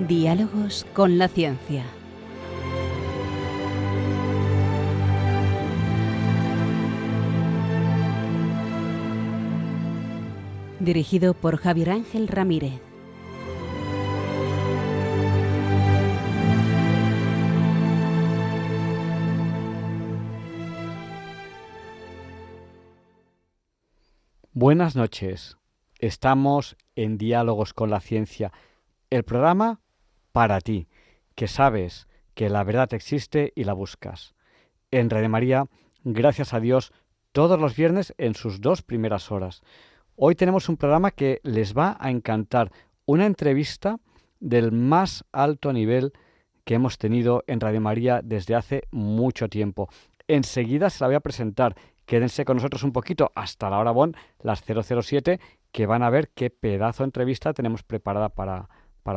Diálogos con la ciencia. Dirigido por Javier Ángel Ramírez. Buenas noches. Estamos en Diálogos con la Ciencia, el programa para ti, que sabes que la verdad existe y la buscas. En Radio María, gracias a Dios, todos los viernes en sus 2 primeras horas. Hoy tenemos un programa que les va a encantar, una entrevista del más alto nivel que hemos tenido en Radio María desde hace mucho tiempo. Enseguida se la voy a presentar. Quédense con nosotros un poquito hasta la hora bon, las 007, que van a ver qué pedazo de entrevista tenemos preparada para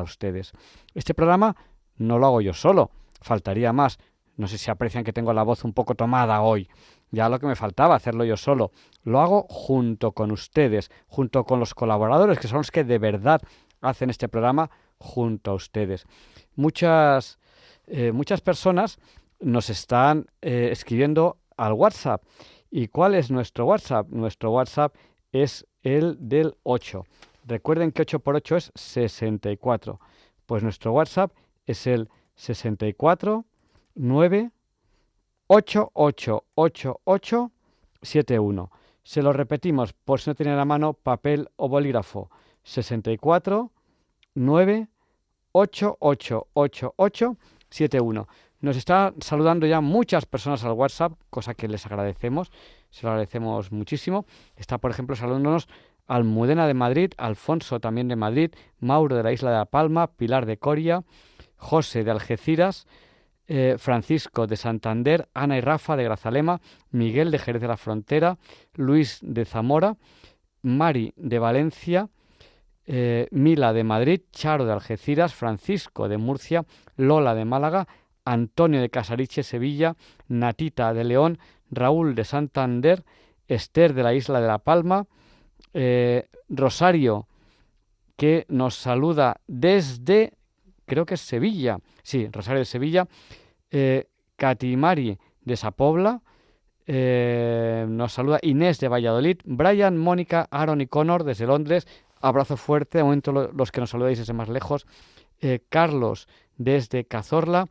ustedes. Este programa no lo hago yo solo, faltaría más. No sé si aprecian que tengo la voz un poco tomada hoy. Ya lo que me faltaba, hacerlo yo solo. Lo hago junto con ustedes, junto con los colaboradores, que son los que de verdad hacen este programa junto a ustedes. Muchas personas nos están escribiendo al WhatsApp. ¿Y cuál es nuestro WhatsApp? Nuestro WhatsApp es el del 8. Recuerden que 8 por 8 es 64. Pues nuestro WhatsApp es el 64 9 888871. Se lo repetimos por si no tienen a mano papel o bolígrafo. 64 9 888871. Nos está saludando ya muchas personas al WhatsApp, cosa que les agradecemos, se lo agradecemos muchísimo. Está, por ejemplo, saludándonos Almudena de Madrid, Alfonso también de Madrid, Mauro de la Isla de La Palma, Pilar de Coria, José de Algeciras, Francisco de Santander, Ana y Rafa de Grazalema, Miguel de Jerez de la Frontera, Luis de Zamora, Mari de Valencia, Mila de Madrid, Charo de Algeciras, Francisco de Murcia, Lola de Málaga, Antonio de Casariche, Sevilla, Natita de León, Raúl de Santander, Esther de la Isla de La Palma, Rosario, que nos saluda desde, creo que es Sevilla, sí, Rosario de Sevilla, Katimari de Sapobla, nos saluda Inés de Valladolid, Brian, Mónica, Aaron y Connor desde Londres, abrazo fuerte, de momento los que nos saludáis desde más lejos, Carlos desde Cazorla,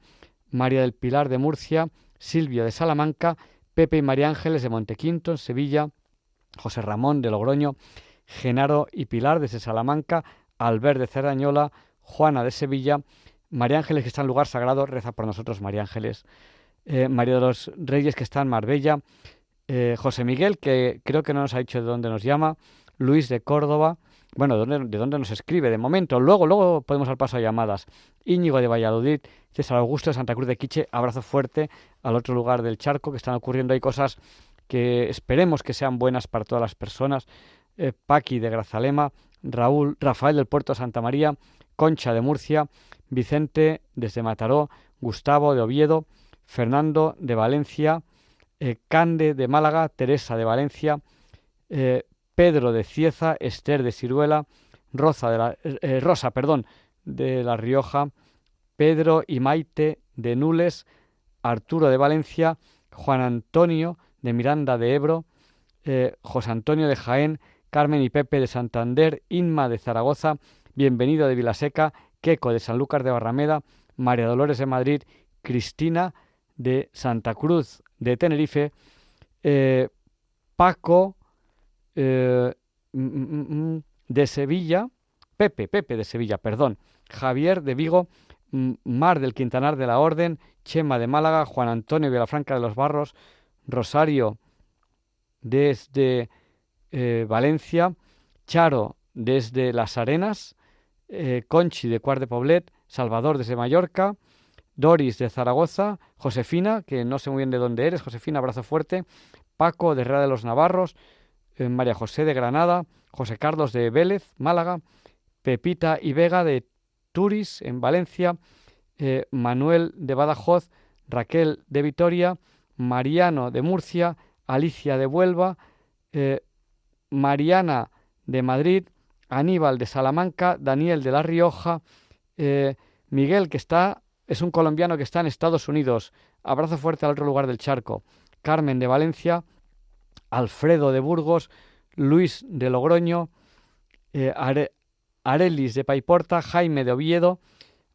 María del Pilar de Murcia, Silvia de Salamanca, Pepe y María Ángeles de Montequinto, en Sevilla, José Ramón de Logroño, Genaro y Pilar desde Salamanca, Albert de Cerdañola, Juana de Sevilla, María Ángeles, que está en Lugar Sagrado, reza por nosotros, María Ángeles, María de los Reyes, que está en Marbella, José Miguel, que creo que no nos ha dicho de dónde nos llama, Luis de Córdoba, bueno, de dónde nos escribe de momento, luego podemos dar paso a llamadas, Íñigo de Valladolid, César Augusto de Santa Cruz de Quiche, abrazo fuerte al otro lugar del charco, que están ocurriendo ahí cosas que esperemos que sean buenas para todas las personas, Paqui de Grazalema, Rafael del Puerto de Santa María, Concha de Murcia, Vicente desde Mataró, Gustavo de Oviedo, Fernando de Valencia, Cande de Málaga, Teresa de Valencia, Pedro de Cieza, Esther de Ciruela, Rosa de La Rioja, Pedro y Maite de Nules, Arturo de Valencia, Juan Antonio de Miranda de Ebro, José Antonio de Jaén, Carmen y Pepe de Santander, Inma de Zaragoza, Bienvenido de Vilaseca, Queco de Sanlúcar de Barrameda, María Dolores de Madrid, Cristina de Santa Cruz de Tenerife, Paco de Sevilla, Pepe de Sevilla, perdón, Javier de Vigo, Mar del Quintanar de la Orden, Chema de Málaga, Juan Antonio Vilafranca de los Barros, Rosario desde Valencia, Charo desde Las Arenas, Conchi de Cuart de Poblet, Salvador desde Mallorca, Doris de Zaragoza, Josefina, que no sé muy bien de dónde eres, Josefina, abrazo fuerte, Paco de Herrera de los Navarros, María José de Granada, José Carlos de Vélez, Málaga, Pepita y Vega de Turis, en Valencia, Manuel de Badajoz, Raquel de Vitoria, Mariano de Murcia, Alicia de Huelva, Mariana de Madrid, Aníbal de Salamanca, Daniel de La Rioja, Miguel, que es un colombiano que está en Estados Unidos, abrazo fuerte al otro lugar del charco, Carmen de Valencia, Alfredo de Burgos, Luis de Logroño, Arelis de Paiporta, Jaime de Oviedo,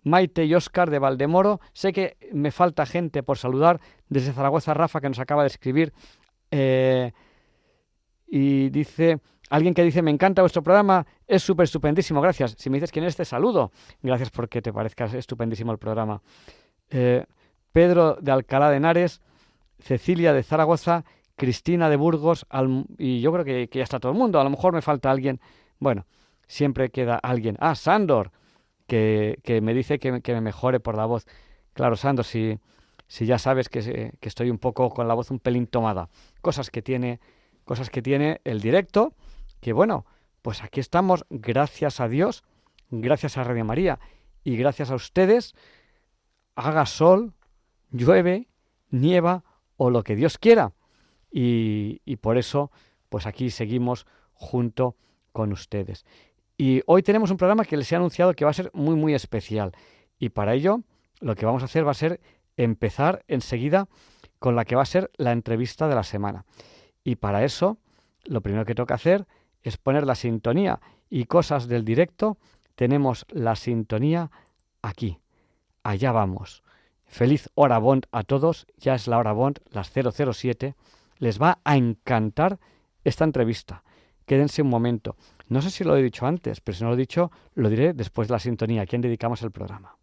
Maite y Óscar de Valdemoro. Sé que me falta gente por saludar. Desde Zaragoza, Rafa, que nos acaba de escribir. Y dice, alguien que dice, me encanta vuestro programa, es súper estupendísimo, gracias. Si me dices quién es, te saludo. Gracias porque te parezca estupendísimo el programa. Pedro de Alcalá de Henares, Cecilia de Zaragoza, Cristina de Burgos, y yo creo que ya está todo el mundo. A lo mejor me falta alguien. Bueno, siempre queda alguien. Sándor, que me dice que me mejore por la voz. Claro, Sándor, si ya sabes que estoy un poco con la voz un pelín tomada. Cosas que tiene el directo, que bueno, pues aquí estamos, gracias a Dios, gracias a Radio María y gracias a ustedes, haga sol, llueve, nieva o lo que Dios quiera. Y por eso, pues aquí seguimos junto con ustedes. Y hoy tenemos un programa que les he anunciado que va a ser muy, muy especial. Y para ello, lo que vamos a hacer va a ser empezar enseguida con la que va a ser la entrevista de la semana. Y para eso, lo primero que toca hacer es poner la sintonía y cosas del directo. Tenemos la sintonía aquí. Allá vamos. Feliz hora Bond a todos. Ya es la hora Bond, las 007. Les va a encantar esta entrevista. Quédense un momento. No sé si lo he dicho antes, pero si no lo he dicho, lo diré después de la sintonía, a quien dedicamos el programa.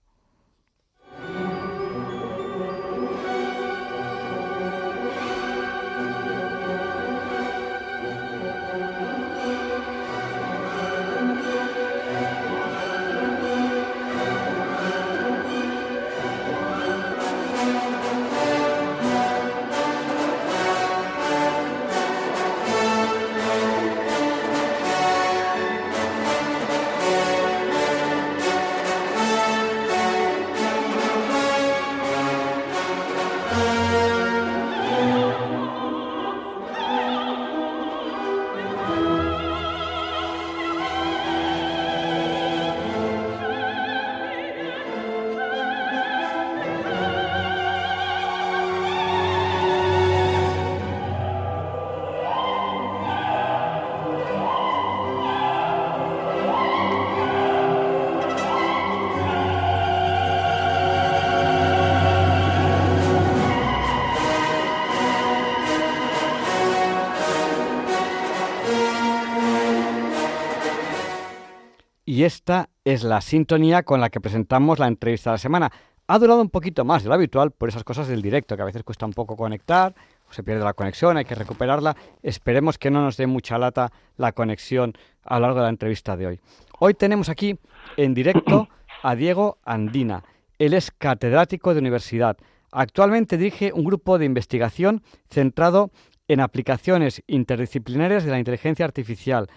Y esta es la sintonía con la que presentamos la entrevista de la semana. Ha durado un poquito más de lo habitual por esas cosas del directo, que a veces cuesta un poco conectar, o se pierde la conexión, hay que recuperarla. Esperemos que no nos dé mucha lata la conexión a lo largo de la entrevista de hoy. Hoy tenemos aquí en directo a Diego Andina. Él es catedrático de universidad. Actualmente dirige un grupo de investigación centrado en aplicaciones interdisciplinarias de la inteligencia artificial,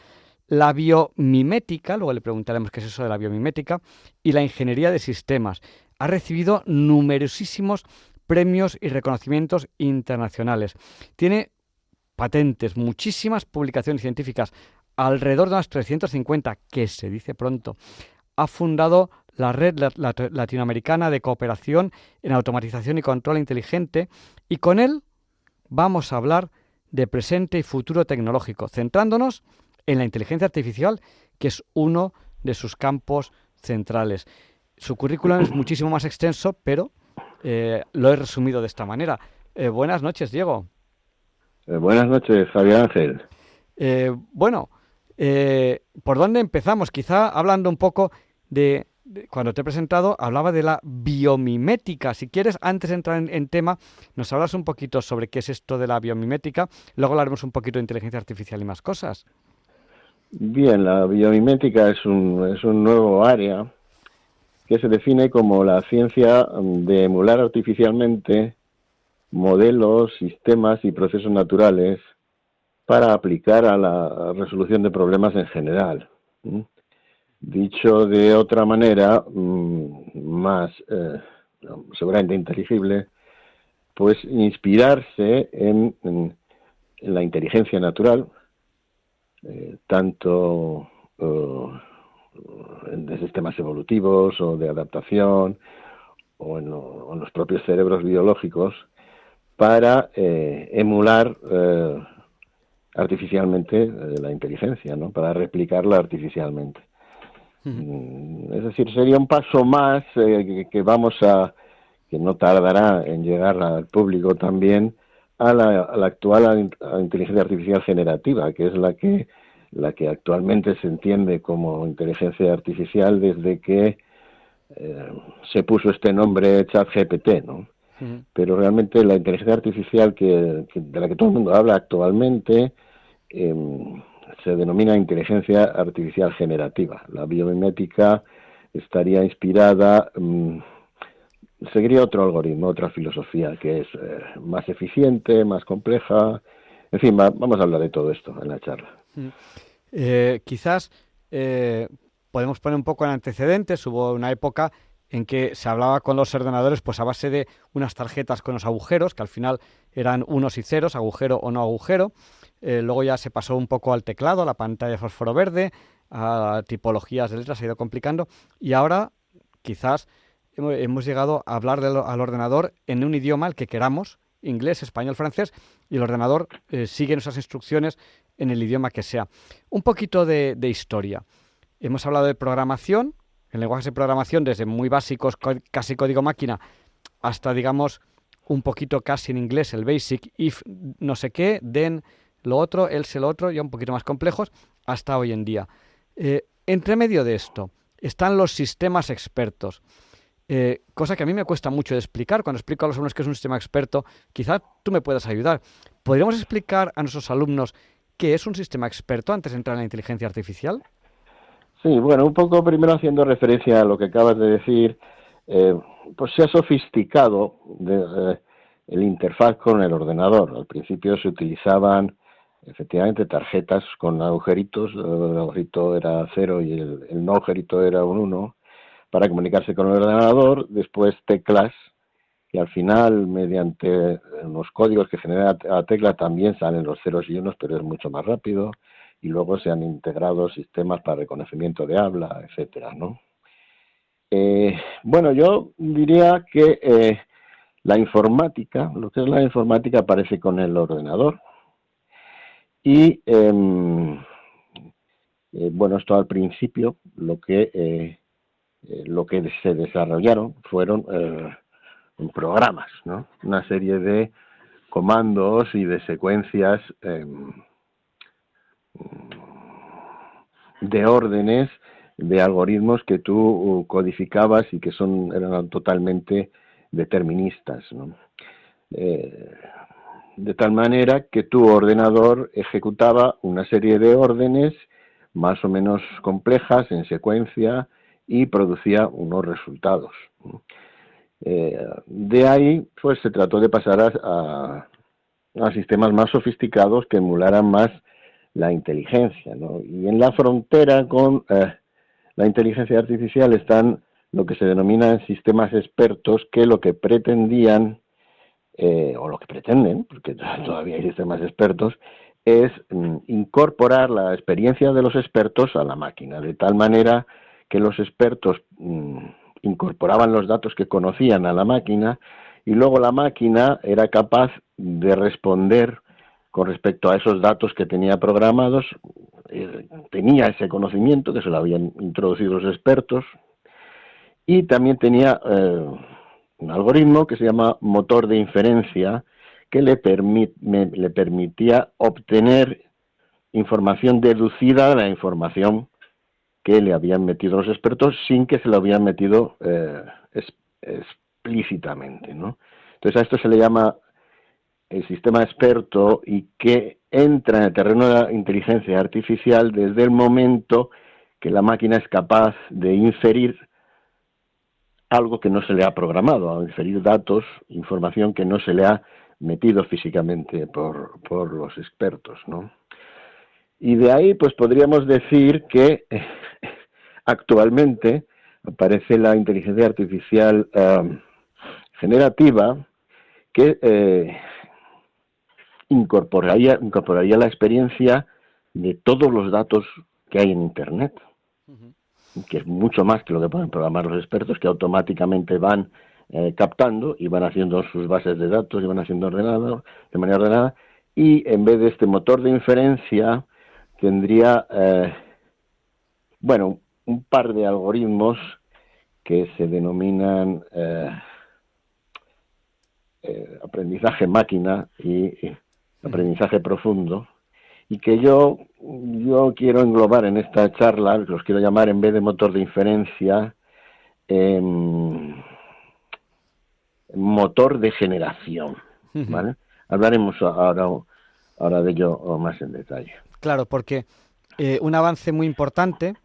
la biomimética, luego le preguntaremos qué es eso de la biomimética, y la ingeniería de sistemas. Ha recibido numerosísimos premios y reconocimientos internacionales. Tiene patentes, muchísimas publicaciones científicas, alrededor de unas 350, que se dice pronto. Ha fundado la Red Latinoamericana de Cooperación en Automatización y Control Inteligente, y con él vamos a hablar de presente y futuro tecnológico, centrándonos en la inteligencia artificial, que es uno de sus campos centrales. Su currículum es muchísimo más extenso, pero lo he resumido de esta manera. Buenas noches, Diego. Buenas noches, Javier Ángel. ¿Por dónde empezamos? Quizá hablando un poco de cuando te he presentado, hablaba de la biomimética. Si quieres, antes de entrar en tema, nos hablas un poquito sobre qué es esto de la biomimética, luego hablaremos un poquito de inteligencia artificial y más cosas. Bien, la biomimética es un nuevo área que se define como la ciencia de emular artificialmente modelos, sistemas y procesos naturales para aplicar a la resolución de problemas en general. Dicho de otra manera, más seguramente inteligible, pues inspirarse en la inteligencia natural, tanto de sistemas evolutivos o de adaptación o en los propios cerebros biológicos, para emular artificialmente la inteligencia, ¿no? Para replicarla artificialmente. Es decir, sería un paso más que no tardará en llegar al público también, a la actual inteligencia artificial generativa, que es la que actualmente se entiende como inteligencia artificial desde que se puso este nombre ChatGPT, ¿no? Pero realmente la inteligencia artificial de la que todo el mundo habla actualmente se denomina inteligencia artificial generativa. La biomimética estaría inspirada, seguiría otro algoritmo, otra filosofía que es más eficiente, más compleja. En fin, vamos a hablar de todo esto en la charla. Quizás podemos poner un poco en antecedentes. Hubo una época en que se hablaba con los ordenadores pues a base de unas tarjetas con los agujeros, que al final eran unos y ceros, agujero o no agujero. Luego ya se pasó un poco al teclado, a la pantalla de fósforo verde, a tipologías de letras, se ha ido complicando. Y ahora quizás hemos llegado a hablar al ordenador en un idioma el que queramos, inglés, español, francés, y el ordenador sigue nuestras instrucciones en el idioma que sea. Un poquito de historia. Hemos hablado de programación, en lenguajes de programación desde muy básicos, casi código máquina, hasta, digamos, un poquito casi en inglés, el basic, if no sé qué, then lo otro, else lo otro, ya un poquito más complejos, hasta hoy en día. Entre medio de esto están los sistemas expertos, cosa que a mí me cuesta mucho de explicar. Cuando explico a los alumnos qué es un sistema experto, quizás tú me puedas ayudar. ¿Podríamos explicar a nuestros alumnos qué es un sistema experto antes de entrar en la inteligencia artificial? Sí, bueno, un poco primero haciendo referencia a lo que acabas de decir, pues se ha sofisticado el interfaz con el ordenador. Al principio se utilizaban efectivamente tarjetas con agujeritos, el agujerito era 0 y el no agujerito era un 1, para comunicarse con el ordenador. Después teclas, y al final mediante los códigos que genera la tecla también salen los ceros y unos, pero es mucho más rápido. Y luego se han integrado sistemas para reconocimiento de habla, etcétera, ¿no? Bueno, yo diría que la informática, lo que es la informática, aparece con el ordenador. Y, bueno, esto al principio, lo que se desarrollaron fueron programas, ¿no? Una serie de comandos y de secuencias de órdenes, de algoritmos que tú codificabas y que eran totalmente deterministas, ¿no? De tal manera que tu ordenador ejecutaba una serie de órdenes más o menos complejas en secuencia y producía unos resultados. De ahí, pues se trató de pasar a sistemas más sofisticados que emularan más la inteligencia, ¿no? Y en la frontera con la inteligencia artificial están lo que se denominan sistemas expertos, que lo que pretendían, o lo que pretenden, porque todavía hay sistemas expertos, es incorporar la experiencia de los expertos a la máquina, de tal manera que los expertos incorporaban los datos que conocían a la máquina, y luego la máquina era capaz de responder con respecto a esos datos que tenía programados. Tenía ese conocimiento que se lo habían introducido los expertos, y también tenía un algoritmo que se llama motor de inferencia, que le permitía obtener información deducida de la información que le habían metido los expertos sin que se lo habían metido explícitamente, ¿no? Entonces a esto se le llama el sistema experto, y que entra en el terreno de la inteligencia artificial desde el momento que la máquina es capaz de inferir algo que no se le ha programado, a inferir datos, información que no se le ha metido físicamente por los expertos, ¿no? Y de ahí pues podríamos decir que actualmente aparece la inteligencia artificial generativa que incorporaría la experiencia de todos los datos que hay en Internet, que es mucho más que lo que pueden programar los expertos, que automáticamente van captando y van haciendo sus bases de datos y van haciendo de manera ordenada, y en vez de este motor de inferencia tendría un par de algoritmos que se denominan aprendizaje máquina y aprendizaje profundo, y que yo quiero englobar en esta charla, los quiero llamar, en vez de motor de inferencia, motor de generación, ¿vale? Hablaremos ahora de ello más en detalle. Claro, porque un avance muy importante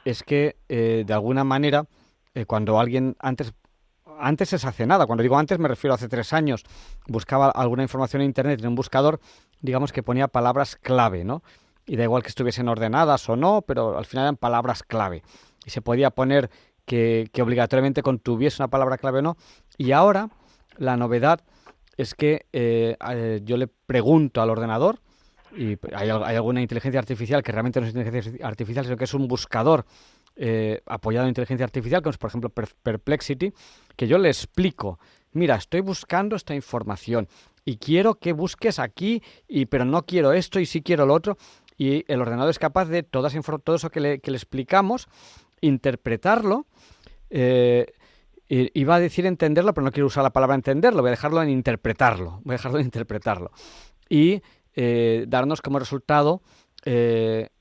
es que, de alguna manera, cuando alguien antes se hace nada, cuando digo antes me refiero a hace 3 años, buscaba alguna información en Internet en un buscador, digamos que ponía palabras clave, ¿no? Y da igual que estuviesen ordenadas o no, pero al final eran palabras clave. Y se podía poner que obligatoriamente contuviese una palabra clave o no. Y ahora la novedad es que yo le pregunto al ordenador, y hay alguna inteligencia artificial que realmente no es inteligencia artificial, sino que es un buscador apoyado en inteligencia artificial, como es por ejemplo Perplexity, que yo le explico, mira, estoy buscando esta información y quiero que busques aquí, pero no quiero esto y sí quiero lo otro, y el ordenador es capaz de todo eso que le explicamos, interpretarlo, iba a decir entenderlo, pero no quiero usar la palabra entenderlo, voy a dejarlo en interpretarlo, y darnos como resultado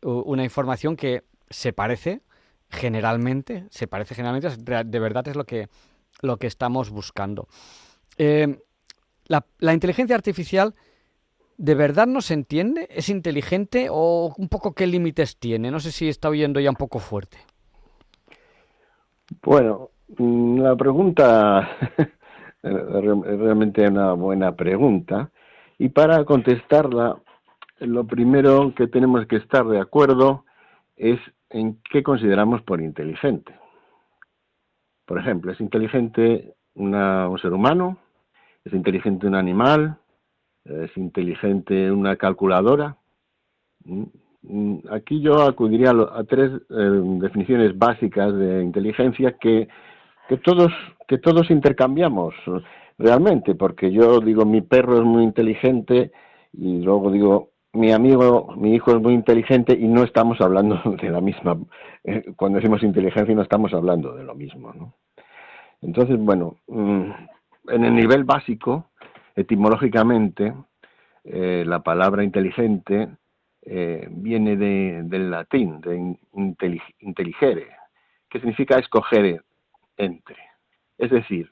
una información que se parece generalmente, de verdad es lo que estamos buscando. La inteligencia artificial, ¿de verdad nos entiende? ¿Es inteligente o un poco qué límites tiene? No sé si está oyendo ya un poco fuerte. Bueno, la pregunta es realmente una buena pregunta, y para contestarla, lo primero que tenemos que estar de acuerdo es en qué consideramos por inteligente. Por ejemplo, ¿es inteligente un ser humano? ¿Es inteligente un animal? ¿Es inteligente una calculadora? Aquí yo acudiría a 3 definiciones básicas de inteligencia que todos intercambiamos realmente, porque yo digo mi perro es muy inteligente y luego digo mi hijo es muy inteligente, y no estamos hablando de la misma. Cuando decimos inteligencia no estamos hablando de lo mismo, ¿no? Entonces, bueno, en el nivel básico, etimológicamente, la palabra inteligente viene del latín, de intelligere, que significa escoger entre. Es decir,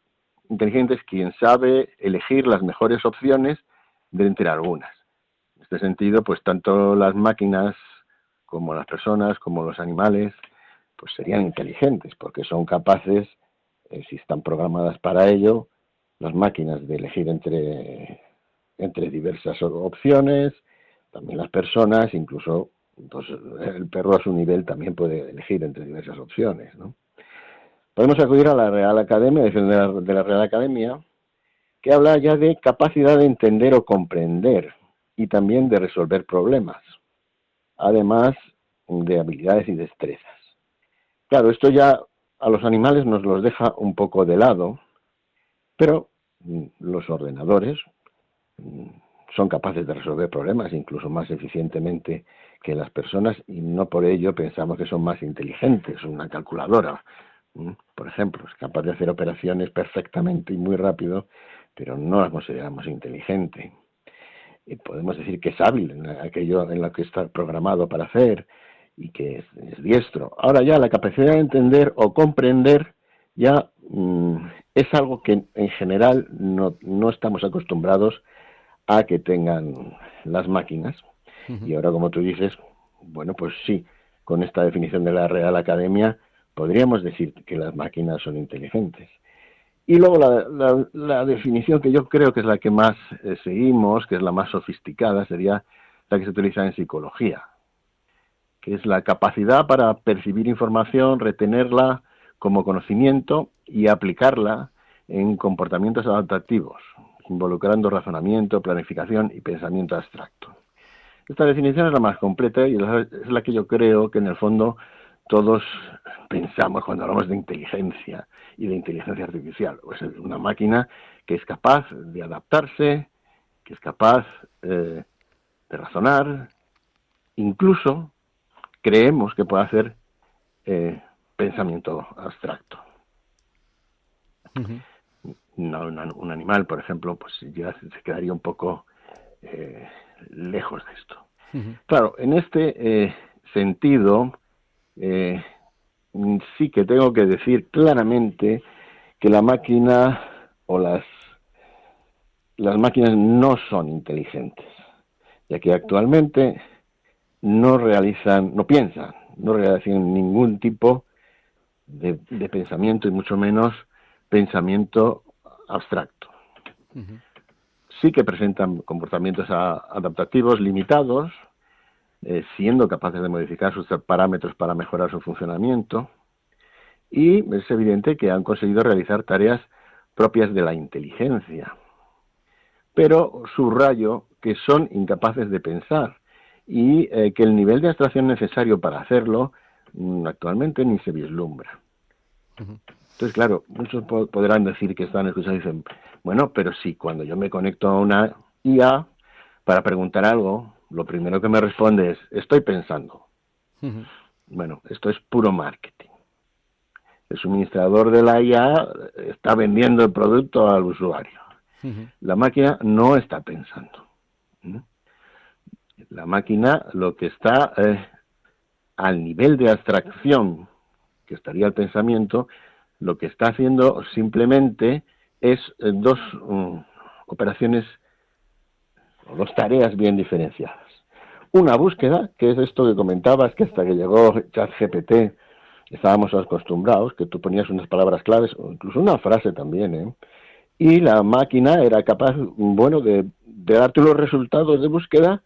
inteligente es quien sabe elegir las mejores opciones de entre algunas. En este sentido, pues tanto las máquinas como las personas, como los animales, pues serían inteligentes, porque son capaces, si están programadas para ello, las máquinas, de elegir entre diversas opciones. También las personas, incluso pues, el perro a su nivel también puede elegir entre diversas opciones, ¿no? Podemos acudir a la Real Academia, de la Real Academia, que habla ya de capacidad de entender o comprender, y también de resolver problemas, además de habilidades y destrezas. Claro, esto ya a los animales nos los deja un poco de lado, pero los ordenadores son capaces de resolver problemas incluso más eficientemente que las personas, y no por ello pensamos que son más inteligentes. Una calculadora, por ejemplo, es capaz de hacer operaciones perfectamente y muy rápido, pero no la consideramos inteligente. Y podemos decir que es hábil en aquello en lo que está programado para hacer, y que es diestro. Ahora ya la capacidad de entender o comprender ya es algo que en general no estamos acostumbrados a que tengan las máquinas. Y ahora, como tú dices, bueno, pues sí, con esta definición de la Real Academia podríamos decir que las máquinas son inteligentes. Y luego la definición que yo creo que es la que más seguimos, que es la más sofisticada, sería la que se utiliza en psicología. que es la capacidad para percibir información, retenerla como conocimiento y aplicarla en comportamientos adaptativos, involucrando razonamiento, planificación y pensamiento abstracto. Esta definición es la más completa y es la que yo creo que en el fondo todos pensamos cuando hablamos de inteligencia y de inteligencia artificial. Pues es una máquina que es capaz de adaptarse, que es capaz de razonar, incluso creemos que puede hacer pensamiento abstracto. Uh-huh. Un animal, por ejemplo, pues ya se quedaría un poco lejos de esto. Uh-huh. Claro, en este sentido, sí que tengo que decir claramente que la máquina o las máquinas no son inteligentes, ya que actualmente no piensan, no realizan ningún tipo de pensamiento y mucho menos pensamiento abstracto. Uh-huh. Sí que presentan comportamientos adaptativos limitados, siendo capaces de modificar sus parámetros para mejorar su funcionamiento, y es evidente que han conseguido realizar tareas propias de la inteligencia. Pero subrayo que son incapaces de pensar y que el nivel de abstracción necesario para hacerlo actualmente ni se vislumbra. Uh-huh. Entonces, claro, muchos podrán decir que están escuchando y dicen, bueno, pero si cuando yo me conecto a una IA para preguntar algo, lo primero que me responde es, estoy pensando. Uh-huh. Bueno, esto es puro marketing. El suministrador de la IA está vendiendo el producto al usuario. Uh-huh. La máquina no está pensando. La máquina lo que está al nivel de abstracción que estaría el pensamiento, lo que está haciendo simplemente es dos operaciones o dos tareas bien diferenciadas. Una búsqueda, que es esto que comentabas, que hasta que llegó ChatGPT estábamos acostumbrados, que tú ponías unas palabras claves o incluso una frase también, y la máquina era capaz, bueno, de darte los resultados de búsqueda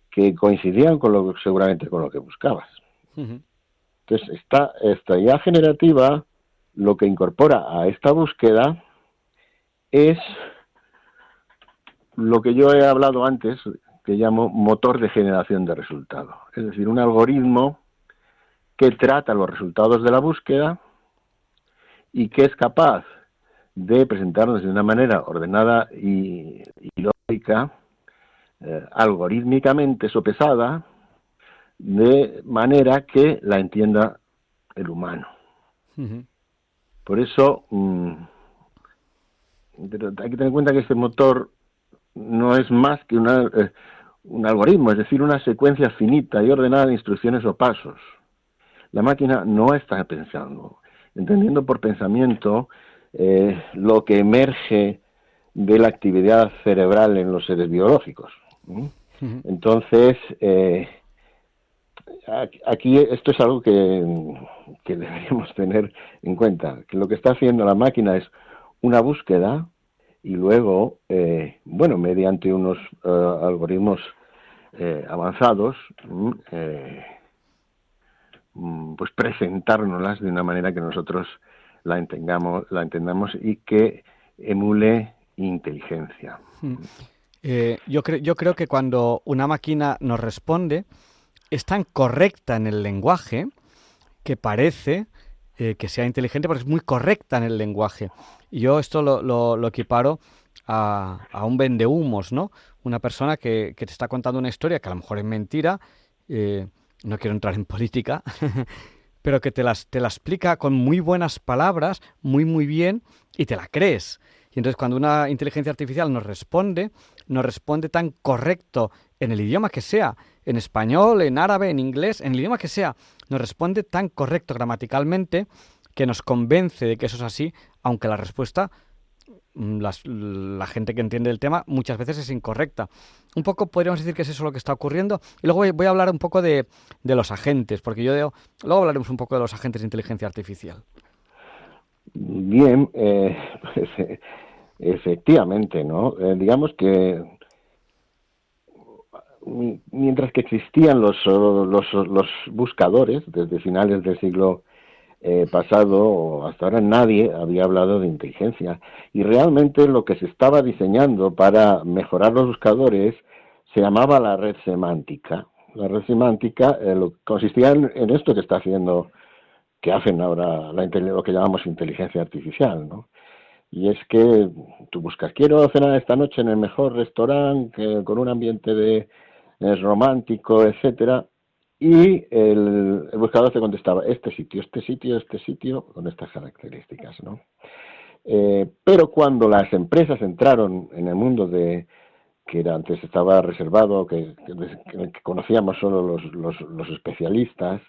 que coincidían seguramente con lo que buscabas. Uh-huh. Entonces, esta IA generativa lo que incorpora a esta búsqueda es lo que yo he hablado antes, que llamo motor de generación de resultados. Es decir, un algoritmo que trata los resultados de la búsqueda y que es capaz de presentarnos de una manera ordenada y lógica, algorítmicamente sopesada, de manera que la entienda el humano. Uh-huh. Por eso, pero hay que tener en cuenta que este motor no es más que un algoritmo, es decir, una secuencia finita y ordenada de instrucciones o pasos. La máquina no está pensando, entendiendo por pensamiento lo que emerge de la actividad cerebral en los seres biológicos. Uh-huh. Entonces, aquí esto es algo que deberíamos tener en cuenta, que lo que está haciendo la máquina es una búsqueda y luego, bueno, mediante unos algoritmos avanzados, pues presentárnoslas de una manera que nosotros la entendamos y que emule inteligencia. Yo creo que cuando una máquina nos responde, es tan correcta en el lenguaje que parece que sea inteligente porque es muy correcta en el lenguaje. Y yo esto lo equiparo a un vendehumos, ¿no? Una persona que te está contando una historia que a lo mejor es mentira, no quiero entrar en política, pero que te la explica con muy buenas palabras, muy bien, y te la crees. Y entonces cuando una inteligencia artificial nos responde tan correcto en el idioma que sea, en español, en árabe, en inglés, en el idioma que sea, nos responde tan correcto gramaticalmente que nos convence de que eso es así, aunque la respuesta, la gente que entiende el tema, muchas veces es incorrecta. Un poco podríamos decir que es eso lo que está ocurriendo. Y luego voy a hablar un poco de los agentes, porque luego hablaremos un poco de los agentes de inteligencia artificial. Bien, efectivamente, ¿no? Digamos que mientras que existían los buscadores, desde finales del siglo pasado o hasta ahora nadie había hablado de inteligencia. Y realmente lo que se estaba diseñando para mejorar los buscadores se llamaba la red semántica. La red semántica consistía en esto que hacen ahora lo que llamamos inteligencia artificial, ¿no? Y es que tú buscas, quiero cenar esta noche en el mejor restaurante, con un ambiente romántico, etcétera, y el buscador te contestaba este sitio, con estas características, ¿no? Pero cuando las empresas entraron en el mundo que antes estaba reservado, que conocíamos solo los especialistas,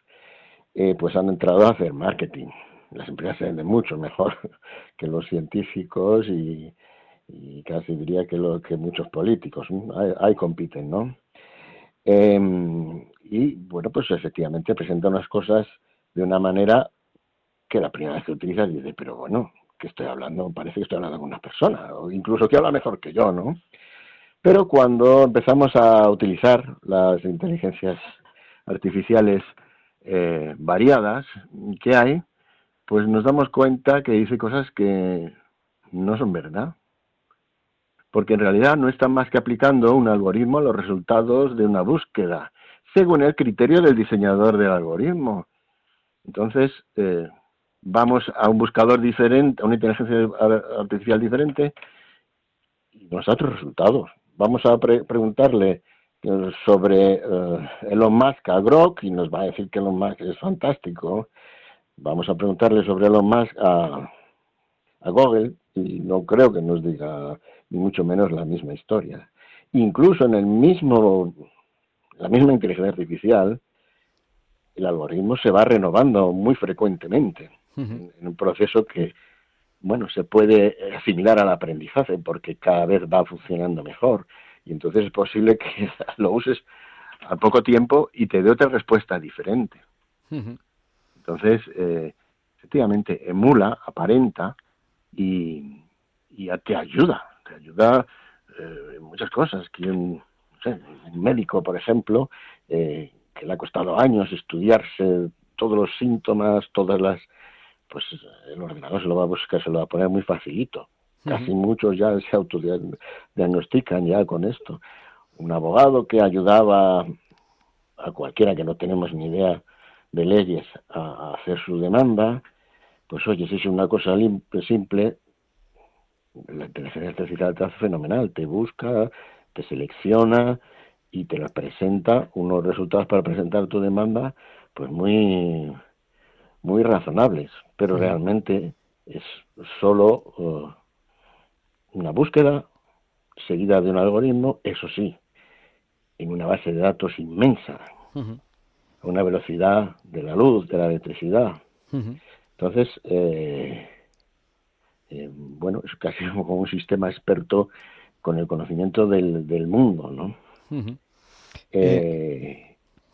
pues han entrado a hacer marketing. Las empresas se venden mucho mejor que los científicos y casi diría que muchos políticos. Ahí compiten, ¿no? Y bueno, pues efectivamente presenta unas cosas de una manera que la primera vez que utilizas dices, pero bueno, ¿qué estoy hablando? Parece que estoy hablando con una persona, o incluso que habla mejor que yo, ¿no? Pero cuando empezamos a utilizar las inteligencias artificiales variadas que hay, pues nos damos cuenta que dice cosas que no son verdad. Porque en realidad no están más que aplicando un algoritmo a los resultados de una búsqueda, según el criterio del diseñador del algoritmo. Entonces, vamos a un buscador diferente, a una inteligencia artificial diferente, y nos da otros resultados. Vamos a preguntarle sobre Elon Musk a Grok, y nos va a decir que Elon Musk es fantástico. Vamos a preguntarle sobre Elon Musk a Google, y no creo que nos diga ni mucho menos la misma historia. Incluso en la misma inteligencia artificial, el algoritmo se va renovando muy frecuentemente, en un proceso que, bueno, se puede asimilar al aprendizaje porque cada vez va funcionando mejor, y entonces es posible que lo uses a poco tiempo y te dé otra respuesta diferente. Entonces, efectivamente, emula, aparenta y te ayuda en muchas cosas. Que un médico, por ejemplo, que le ha costado años estudiarse todos los síntomas, pues el ordenador se lo va a buscar, se lo va a poner muy facilito. Casi muchos ya se autodiagnostican ya con esto. Un abogado que ayudaba a cualquiera que no tenemos ni idea de leyes a hacer su demanda, pues oye, si es una cosa simple, la inteligencia artificial te hace fenomenal, te busca, te selecciona y te la presenta unos resultados para presentar tu demanda, pues muy muy razonables, pero realmente es solo una búsqueda seguida de un algoritmo, eso sí, en una base de datos inmensa, a una velocidad de la luz, de la electricidad. Entonces, bueno, es casi como un sistema experto con el conocimiento del mundo, ¿no?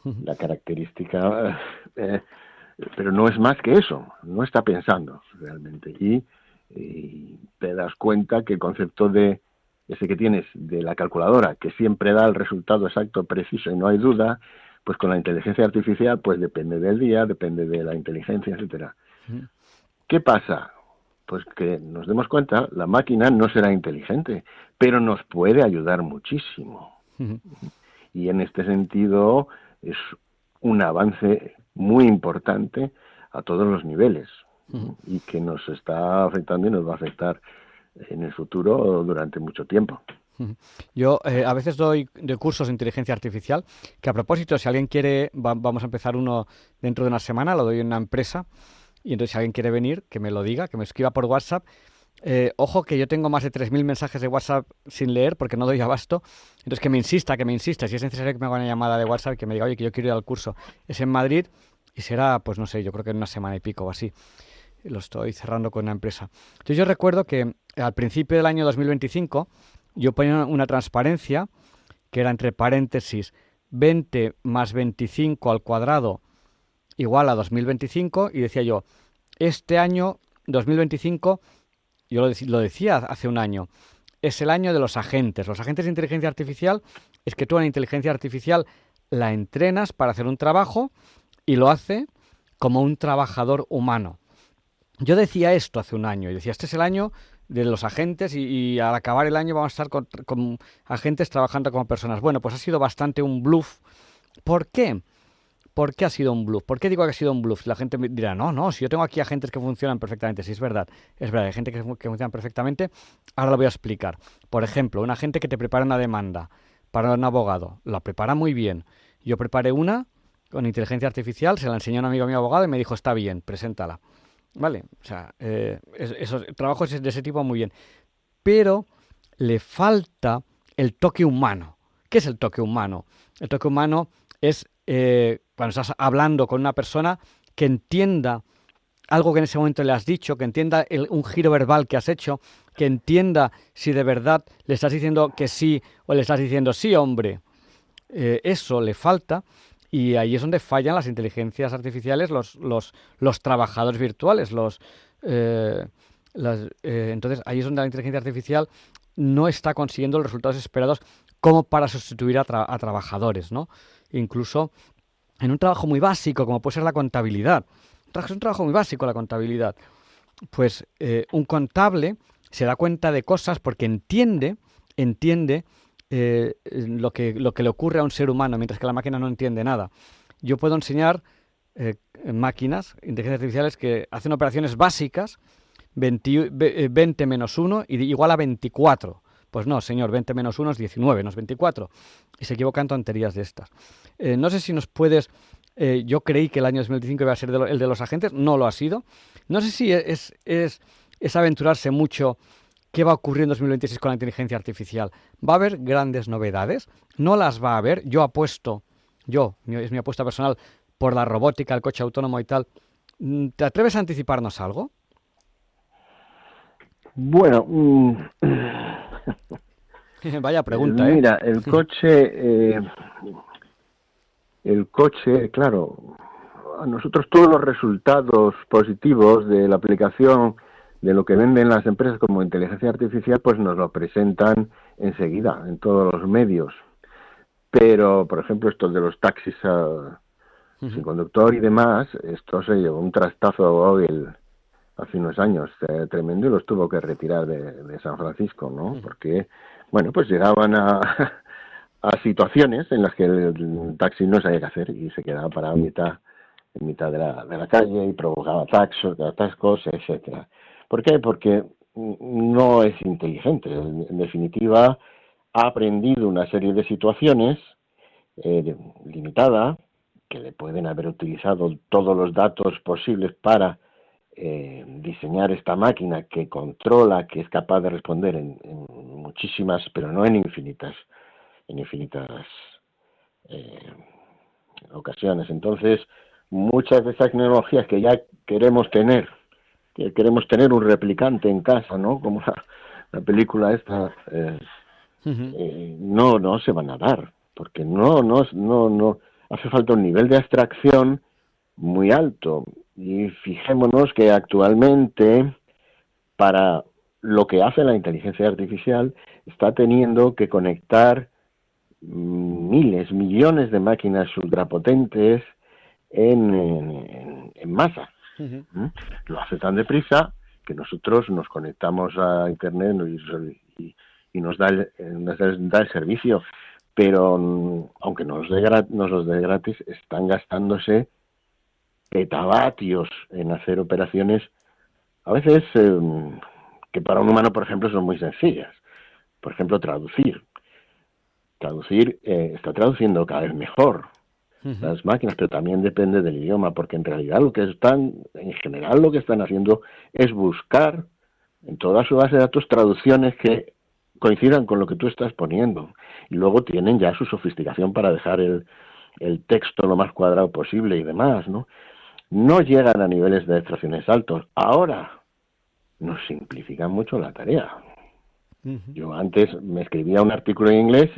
La característica, pero no es más que eso, no está pensando realmente. Y te das cuenta que el concepto ese que tienes de la calculadora, que siempre da el resultado exacto, preciso y no hay duda, pues con la inteligencia artificial, pues depende del día, depende de la inteligencia, etcétera. ¿Qué pasa? Pues que nos demos cuenta, la máquina no será inteligente, pero nos puede ayudar muchísimo. Y en este sentido es un avance muy importante a todos los niveles y que nos está afectando y nos va a afectar en el futuro durante mucho tiempo. Yo a veces doy de cursos de inteligencia artificial, que a propósito, si alguien quiere, vamos a empezar uno dentro de una semana, lo doy en una empresa, y entonces si alguien quiere venir, que me lo diga, que me escriba por WhatsApp. Ojo que yo tengo más de 3.000 mensajes de WhatsApp sin leer porque no doy abasto, entonces que me insista, si es necesario que me haga una llamada de WhatsApp, que me diga, oye, que yo quiero ir al curso. Es en Madrid y será, pues no sé, yo creo que en una semana y pico o así. Lo estoy cerrando con una empresa. Entonces yo recuerdo que al principio del año 2025 yo ponía una transparencia que era entre paréntesis 20 más 25 al cuadrado igual a 2025 y decía yo, este año 2025, yo lo decía hace un año, es el año de los agentes. Los agentes de inteligencia artificial es que tú a la inteligencia artificial la entrenas para hacer un trabajo y lo hace como un trabajador humano. Yo decía esto hace un año, y decía, este es el año de los agentes y al acabar el año vamos a estar con agentes trabajando como personas. Bueno, pues ha sido bastante un bluff. ¿Por qué? ¿Por qué ha sido un bluff? ¿Por qué digo que ha sido un bluff? La gente me dirá, no, si yo tengo aquí agentes que funcionan perfectamente. Sí, es verdad, hay gente que funciona perfectamente. Ahora lo voy a explicar. Por ejemplo, un agente que te prepara una demanda para un abogado, la prepara muy bien. Yo preparé una con inteligencia artificial, se la enseñó a un amigo mío abogado y me dijo, está bien, preséntala. ¿Vale? O sea, esos trabajos de ese tipo muy bien. Pero le falta el toque humano. ¿Qué es el toque humano? El toque humano es cuando estás hablando con una persona que entienda algo que en ese momento le has dicho, que entienda un giro verbal que has hecho, que entienda si de verdad le estás diciendo que sí o le estás diciendo sí, hombre. Eso le falta. Y ahí es donde fallan las inteligencias artificiales, los trabajadores virtuales. Entonces, ahí es donde la inteligencia artificial no está consiguiendo los resultados esperados como para sustituir a trabajadores, ¿no? Incluso en un trabajo muy básico, como puede ser la contabilidad. Es un trabajo muy básico la contabilidad. Pues un contable se da cuenta de cosas porque entiende lo que le ocurre a un ser humano, mientras que la máquina no entiende nada. Yo puedo enseñar máquinas, inteligencias artificiales, que hacen operaciones básicas, 20 menos 1 igual a 24. Pues no, señor, 20 menos 1 es 19, no es 24. Y se equivocan tonterías de estas. No sé si nos puedes... yo creí que el año 2025 iba a ser el de los agentes, no lo ha sido. No sé si es aventurarse mucho. ¿Qué va a ocurrir en 2026 con la inteligencia artificial? ¿Va a haber grandes novedades? ¿No las va a haber? Yo apuesto, es mi apuesta personal, por la robótica, el coche autónomo y tal. ¿Te atreves a anticiparnos algo? Bueno, vaya pregunta, mira, el coche, claro, a nosotros todos los resultados positivos de la aplicación de lo que venden las empresas como inteligencia artificial, pues nos lo presentan enseguida en todos los medios. Pero, por ejemplo, esto de los taxis sin conductor y demás, esto se llevó un trastazo hace unos años tremendo y los tuvo que retirar de San Francisco, ¿no? Porque, bueno, pues llegaban a situaciones en las que el taxi no sabía qué hacer y se quedaba parado en mitad de la calle y provocaba atascos, etcétera. ¿Por qué? Porque no es inteligente. En definitiva, ha aprendido una serie de situaciones limitada, que le pueden haber utilizado todos los datos posibles para diseñar esta máquina que controla, que es capaz de responder en muchísimas, pero no en infinitas ocasiones. Entonces, muchas de esas tecnologías que ya queremos tener un replicante en casa, ¿no? Como la película esta, no se van a dar, porque no hace falta un nivel de abstracción muy alto. Y fijémonos que actualmente, para lo que hace la inteligencia artificial, está teniendo que conectar miles, millones de máquinas ultrapotentes en masa. Lo hace tan deprisa que nosotros nos conectamos a Internet y nos da el servicio, pero aunque nos los dé gratis, están gastándose petavatios en hacer operaciones a veces que para un humano, por ejemplo, son muy sencillas. Por ejemplo, traducir está traduciendo cada vez mejor las máquinas, pero también depende del idioma, porque en realidad en general lo que están haciendo es buscar en toda su base de datos traducciones que coincidan con lo que tú estás poniendo, y luego tienen ya su sofisticación para dejar el texto lo más cuadrado posible y demás, ¿no? No llegan a niveles de abstracciones altos. Ahora nos simplifican mucho la tarea. Yo antes me escribía un artículo en inglés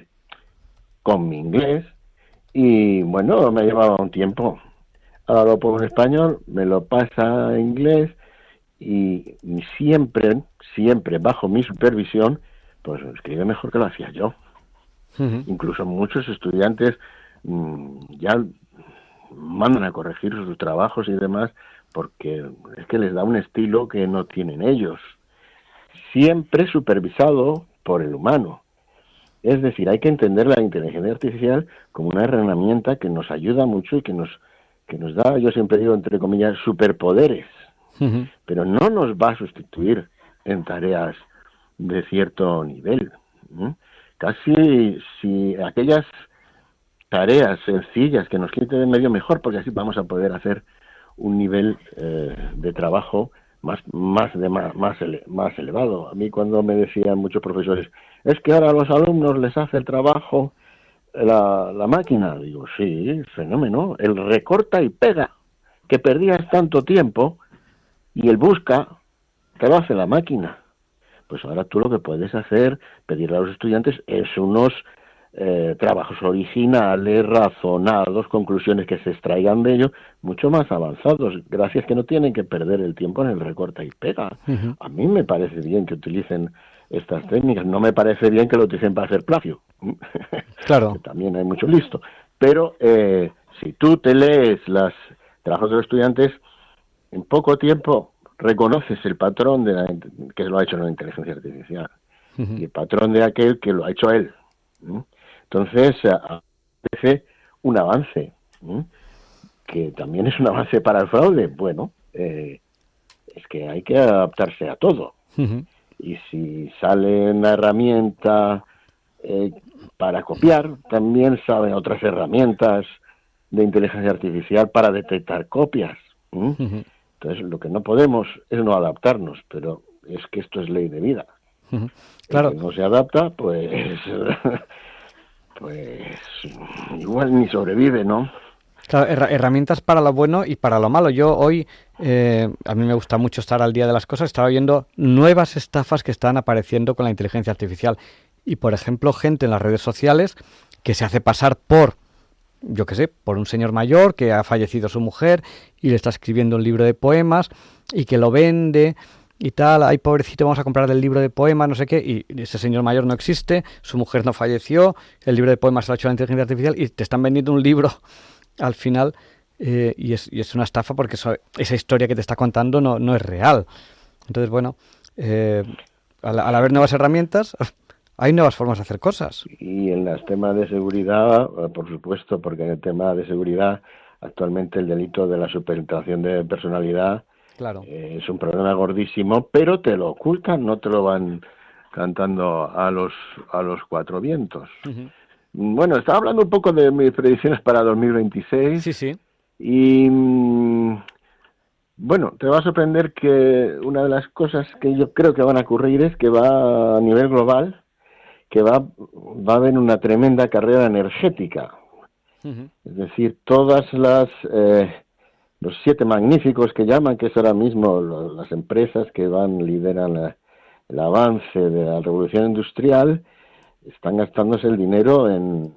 con mi inglés y, bueno, me llevaba un tiempo. Ahora lo pongo en español, me lo pasa a inglés y siempre bajo mi supervisión, pues escribe mejor que lo hacía yo. Incluso muchos estudiantes ya mandan a corregir sus trabajos y demás porque es que les da un estilo que no tienen ellos. Siempre supervisado por el humano. Es decir, hay que entender la inteligencia artificial como una herramienta que nos ayuda mucho y que nos da, yo siempre digo, entre comillas, superpoderes. Pero no nos va a sustituir en tareas de cierto nivel. Casi si aquellas tareas sencillas que nos quiten de medio, mejor, porque así vamos a poder hacer un nivel de trabajo más elevado. A mí cuando me decían muchos profesores, es que ahora a los alumnos les hace el trabajo la máquina, digo, sí, fenómeno, el recorta y pega, que perdías tanto tiempo, y el busca, te lo hace la máquina. Pues ahora tú lo que puedes hacer, pedirle a los estudiantes, es unos trabajos originales, razonados, conclusiones que se extraigan de ello, mucho más avanzados, gracias que no tienen que perder el tiempo en el recorta y pega. A mí me parece bien que utilicen estas técnicas, no me parece bien que lo utilicen para hacer plagio. Claro. Que también hay mucho listo. Pero si tú te lees los trabajos de los estudiantes, en poco tiempo reconoces el patrón que lo ha hecho la inteligencia artificial y el patrón de aquel que lo ha hecho él. Entonces, parece un avance, que también es un avance para el fraude. Bueno, es que hay que adaptarse a todo. Y si sale una herramienta para copiar, también saben otras herramientas de inteligencia artificial para detectar copias. Entonces, lo que no podemos es no adaptarnos, pero es que esto es ley de vida. Claro. El que no se adapta, pues igual ni sobrevive, ¿no? Claro, herramientas para lo bueno y para lo malo. Yo hoy, a mí me gusta mucho estar al día de las cosas, estaba viendo nuevas estafas que están apareciendo con la inteligencia artificial. Y, por ejemplo, gente en las redes sociales que se hace pasar por, yo qué sé, por un señor mayor que ha fallecido su mujer y le está escribiendo un libro de poemas y que lo vende y tal, ay pobrecito, vamos a comprar el libro de poemas, no sé qué, y ese señor mayor no existe, su mujer no falleció, el libro de poemas se lo ha hecho la inteligencia artificial y te están vendiendo un libro al final y es una estafa porque esa historia que te está contando no es real. Entonces, bueno, al haber nuevas herramientas, hay nuevas formas de hacer cosas. Y en los temas de seguridad, por supuesto, porque en el tema de seguridad, actualmente el delito de la superintención de personalidad, claro, es un problema gordísimo, pero te lo ocultan, no te lo van cantando a los cuatro vientos. Bueno, estaba hablando un poco de mis predicciones para 2026. Sí. Y bueno, te va a sorprender que una de las cosas que yo creo que van a ocurrir es que va a nivel global, que va a haber una tremenda carrera energética. Es decir, todas los 7 magníficos que llaman, que es ahora mismo las empresas que lideran el avance de la revolución industrial, están gastándose el dinero en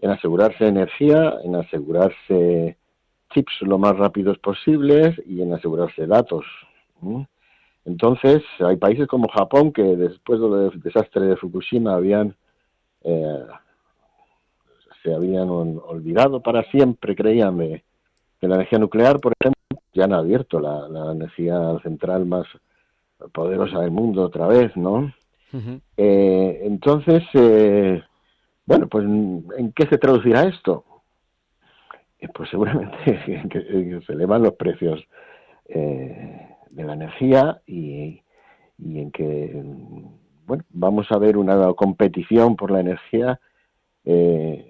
asegurarse energía, en asegurarse chips lo más rápidos posibles y en asegurarse datos. Entonces, hay países como Japón que después del desastre de Fukushima se habían olvidado para siempre, creían, de la energía nuclear, por ejemplo, ya han abierto la energía central más poderosa del mundo otra vez, ¿no? Entonces, bueno, pues ¿en qué se traducirá esto? Pues seguramente que se elevan los precios de la energía y en que, bueno, vamos a ver una competición por la energía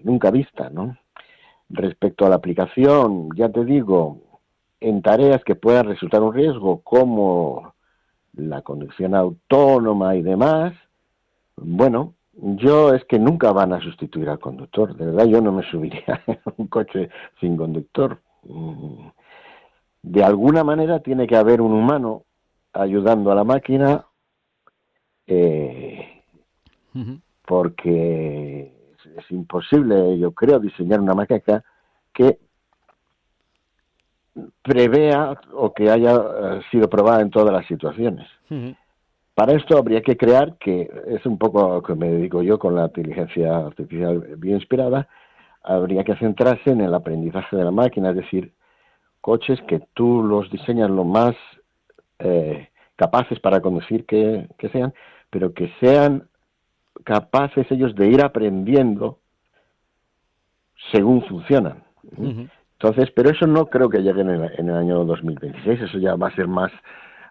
nunca vista, ¿no? Respecto a la aplicación, ya te digo, en tareas que puedan resultar un riesgo, como la conducción autónoma y demás, bueno, es que nunca van a sustituir al conductor. De verdad, yo no me subiría en un coche sin conductor. De alguna manera tiene que haber un humano ayudando a la máquina, porque es imposible, yo creo, diseñar una máquina que prevea o que haya sido probada en todas las situaciones. Para esto habría que crear, que es un poco a lo que me dedico yo con la inteligencia artificial bioinspirada, habría que centrarse en el aprendizaje de la máquina, es decir, coches que tú los diseñas lo más capaces para conducir que sean, pero que sean capaces ellos de ir aprendiendo según funcionan. Ujú. Entonces, pero eso no creo que llegue en el año 2026, eso ya va a ser más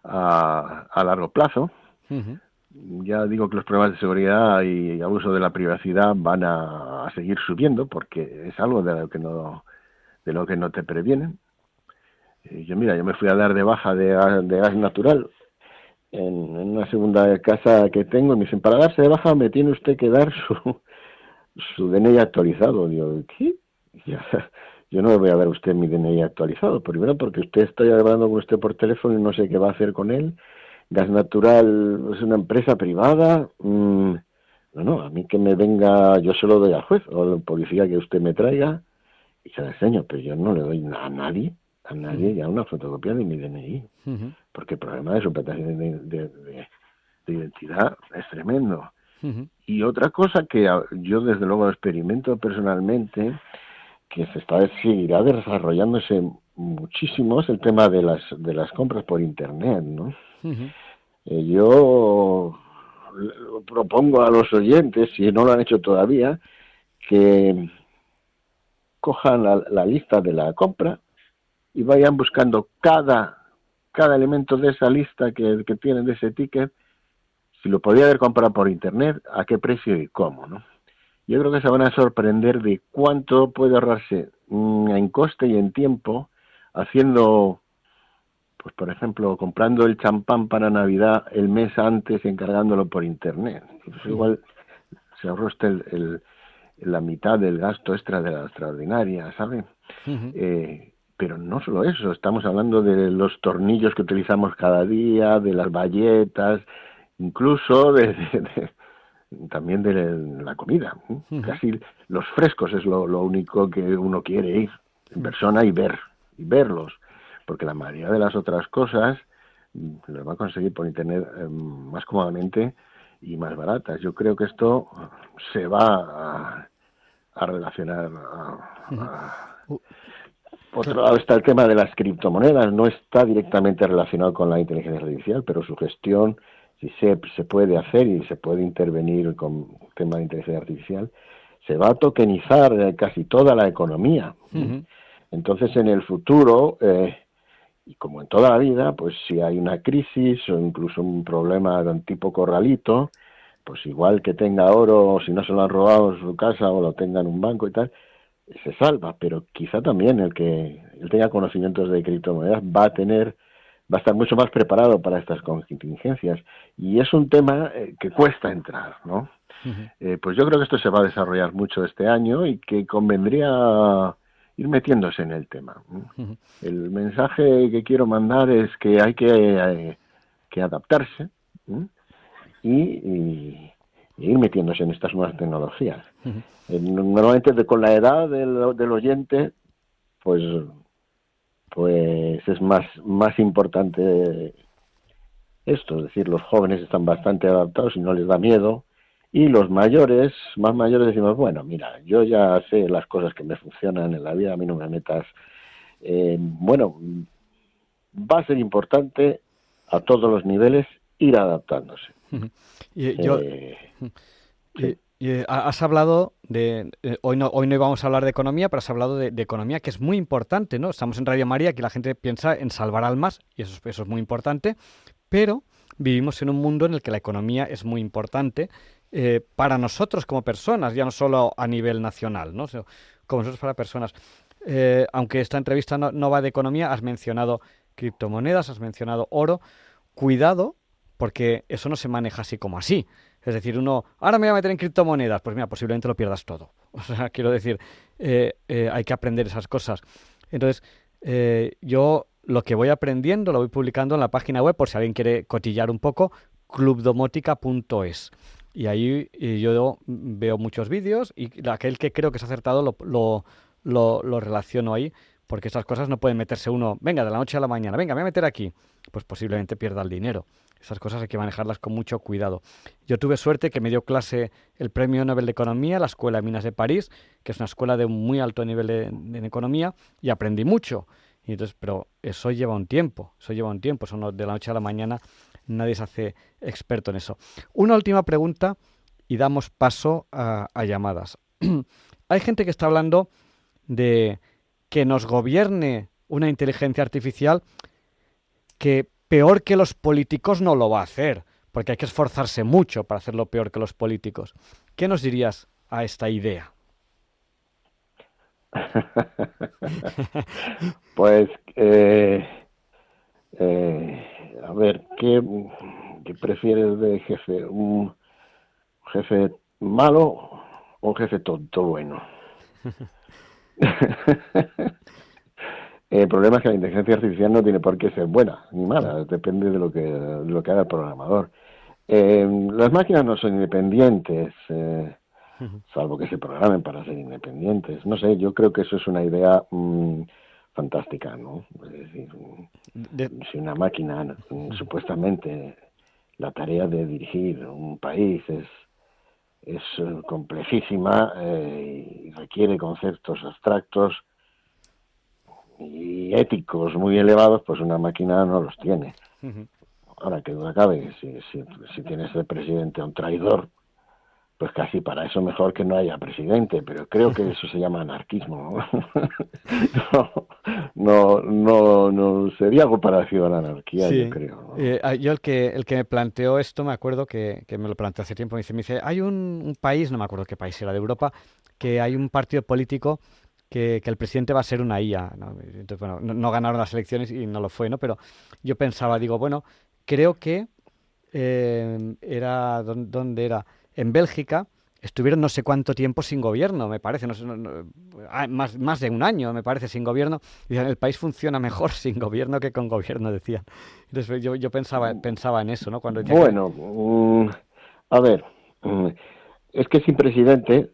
a largo plazo. Ujú. Ya digo que los problemas de seguridad y abuso de la privacidad van a seguir subiendo porque es algo de lo que no te previenen. Yo me fui a dar de baja de gas natural en una segunda casa que tengo y me dicen, para darse de baja me tiene usted que dar su DNI actualizado. Digo, ¿qué? Yo no le voy a dar a usted mi DNI actualizado. Primero porque usted está hablando con usted por teléfono y no sé qué va a hacer con él. Gas Natural es una empresa privada. No, a mí que me venga, yo se lo doy al juez o a la policía que usted me traiga y se la enseño, pero yo no le doy a nadie ya una fotocopia de mi DNI, Ujú. porque el problema de suplantación de identidad es tremendo. Ujú. Y otra cosa que yo desde luego experimento personalmente, que seguirá desarrollándose muchísimo, es el tema de las compras por internet, ¿no? Ujú. Yo propongo a los oyentes, si no lo han hecho todavía, que cojan la lista de la compra y vayan buscando cada elemento de esa lista que tienen de ese ticket, si lo podía haber comprado por internet, a qué precio y cómo, ¿no? Yo creo que se van a sorprender de cuánto puede ahorrarse en coste y en tiempo haciendo, pues por ejemplo, comprando el champán para Navidad el mes antes y encargándolo por internet. Pues igual se ahorró usted la mitad del gasto extra de la extraordinaria, ¿sabe? Ujú. Pero no solo eso, estamos hablando de los tornillos que utilizamos cada día, de las bayetas, incluso también de la comida. Ujú. Casi los frescos es lo único que uno quiere ir en persona y verlos, porque la mayoría de las otras cosas las va a conseguir por internet más cómodamente y más baratas. Yo creo que esto se va a relacionar. Ujú. Uh, Por otro cla- lado está el tema de las criptomonedas, no está directamente relacionado con la inteligencia artificial, pero su gestión, si se puede hacer y se puede intervenir con el tema de inteligencia artificial, se va a tokenizar casi toda la economía. Ujú. Entonces, en el futuro, y como en toda la vida, pues si hay una crisis o incluso un problema de un tipo corralito, pues igual que tenga oro, si no se lo han robado en su casa o lo tenga en un banco y tal, se salva, pero quizá también el que él tenga conocimientos de criptomonedas va a estar mucho más preparado para estas contingencias, y es un tema que cuesta entrar, ¿no? Ujú. Pues yo creo que esto se va a desarrollar mucho este año y que convendría ir metiéndose en el tema. Ujú. El mensaje que quiero mandar es que hay que adaptarse, ¿eh? Y ir metiéndose en estas nuevas tecnologías. Ujú. Normalmente con la edad del oyente, pues es más importante esto, es decir, los jóvenes están bastante adaptados y no les da miedo, y los mayores, más mayores, decimos, bueno, mira, yo ya sé las cosas que me funcionan en la vida, a mí no me metas. Bueno, va a ser importante a todos los niveles ir adaptándose. Ujú. Y yo, Eh, sí. Has hablado hoy no íbamos a hablar de economía, pero has hablado de economía, que es muy importante, ¿no? Estamos en Radio María, que la gente piensa en salvar almas, y eso es muy importante, pero vivimos en un mundo en el que la economía es muy importante para nosotros como personas, ya no solo a nivel nacional, ¿no? Sino como nosotros para personas. Aunque esta entrevista no va de economía, has mencionado criptomonedas, has mencionado oro. Cuidado, porque eso no se maneja así como así. Es decir, ahora me voy a meter en criptomonedas, pues mira, posiblemente lo pierdas todo. O sea, quiero decir, hay que aprender esas cosas. Entonces, yo lo que voy aprendiendo lo voy publicando en la página web, por si alguien quiere cotillar un poco, clubdomotica.es. Y ahí yo veo muchos vídeos y aquel que creo que es acertado lo relaciono ahí, porque estas cosas no pueden meterse uno, venga, de la noche a la mañana, venga, me voy a meter aquí, pues posiblemente pierda el dinero. Es Esas cosas hay que manejarlas con mucho cuidado. Yo tuve suerte que me dio clase el Premio Nobel de Economía, la Escuela de Minas de París, que es una escuela de un muy alto nivel en economía, y aprendí mucho. Y entonces, pero eso lleva un tiempo, eso no, de la noche a la mañana nadie se hace experto en eso. Una última pregunta y damos paso a llamadas. Hay gente que está hablando de que nos gobierne una inteligencia artificial que peor que los políticos no lo va a hacer, porque hay que esforzarse mucho para hacerlo peor que los políticos. ¿Qué nos dirías a esta idea? Pues, a ver, ¿qué prefieres de jefe? ¿Un jefe malo o un jefe tonto bueno? El problema es que la inteligencia artificial no tiene por qué ser buena ni mala, depende de lo que haga el programador. Las máquinas no son independientes, salvo que se programen para ser independientes. No sé, yo creo que eso es una idea fantástica, ¿no? Es decir, si una máquina, supuestamente, la tarea de dirigir un país es complejísima y requiere conceptos abstractos y éticos muy elevados, pues una máquina no los tiene. Ahora, que duda cabe, si tienes de presidente a un traidor, pues casi para eso mejor que no haya presidente, pero creo que eso se llama anarquismo. No sería algo parecido a la anarquía, Sí. yo creo, ¿no? Yo el que me planteó esto, me acuerdo que me lo planteó hace tiempo, me dice, hay un país, no me acuerdo qué país era de Europa, que hay un partido político que el presidente va a ser una IA, ¿no? Entonces, bueno, no ganaron las elecciones y no lo fue, ¿no? Pero yo pensaba, digo, bueno, creo que ¿dónde era? En Bélgica estuvieron no sé cuánto tiempo sin gobierno, me parece, no sé, más de un año, me parece, sin gobierno. Y decían, el país funciona mejor sin gobierno que con gobierno, decían. Entonces yo pensaba en eso, ¿no? Cuando decía Bueno, a ver, es que sin presidente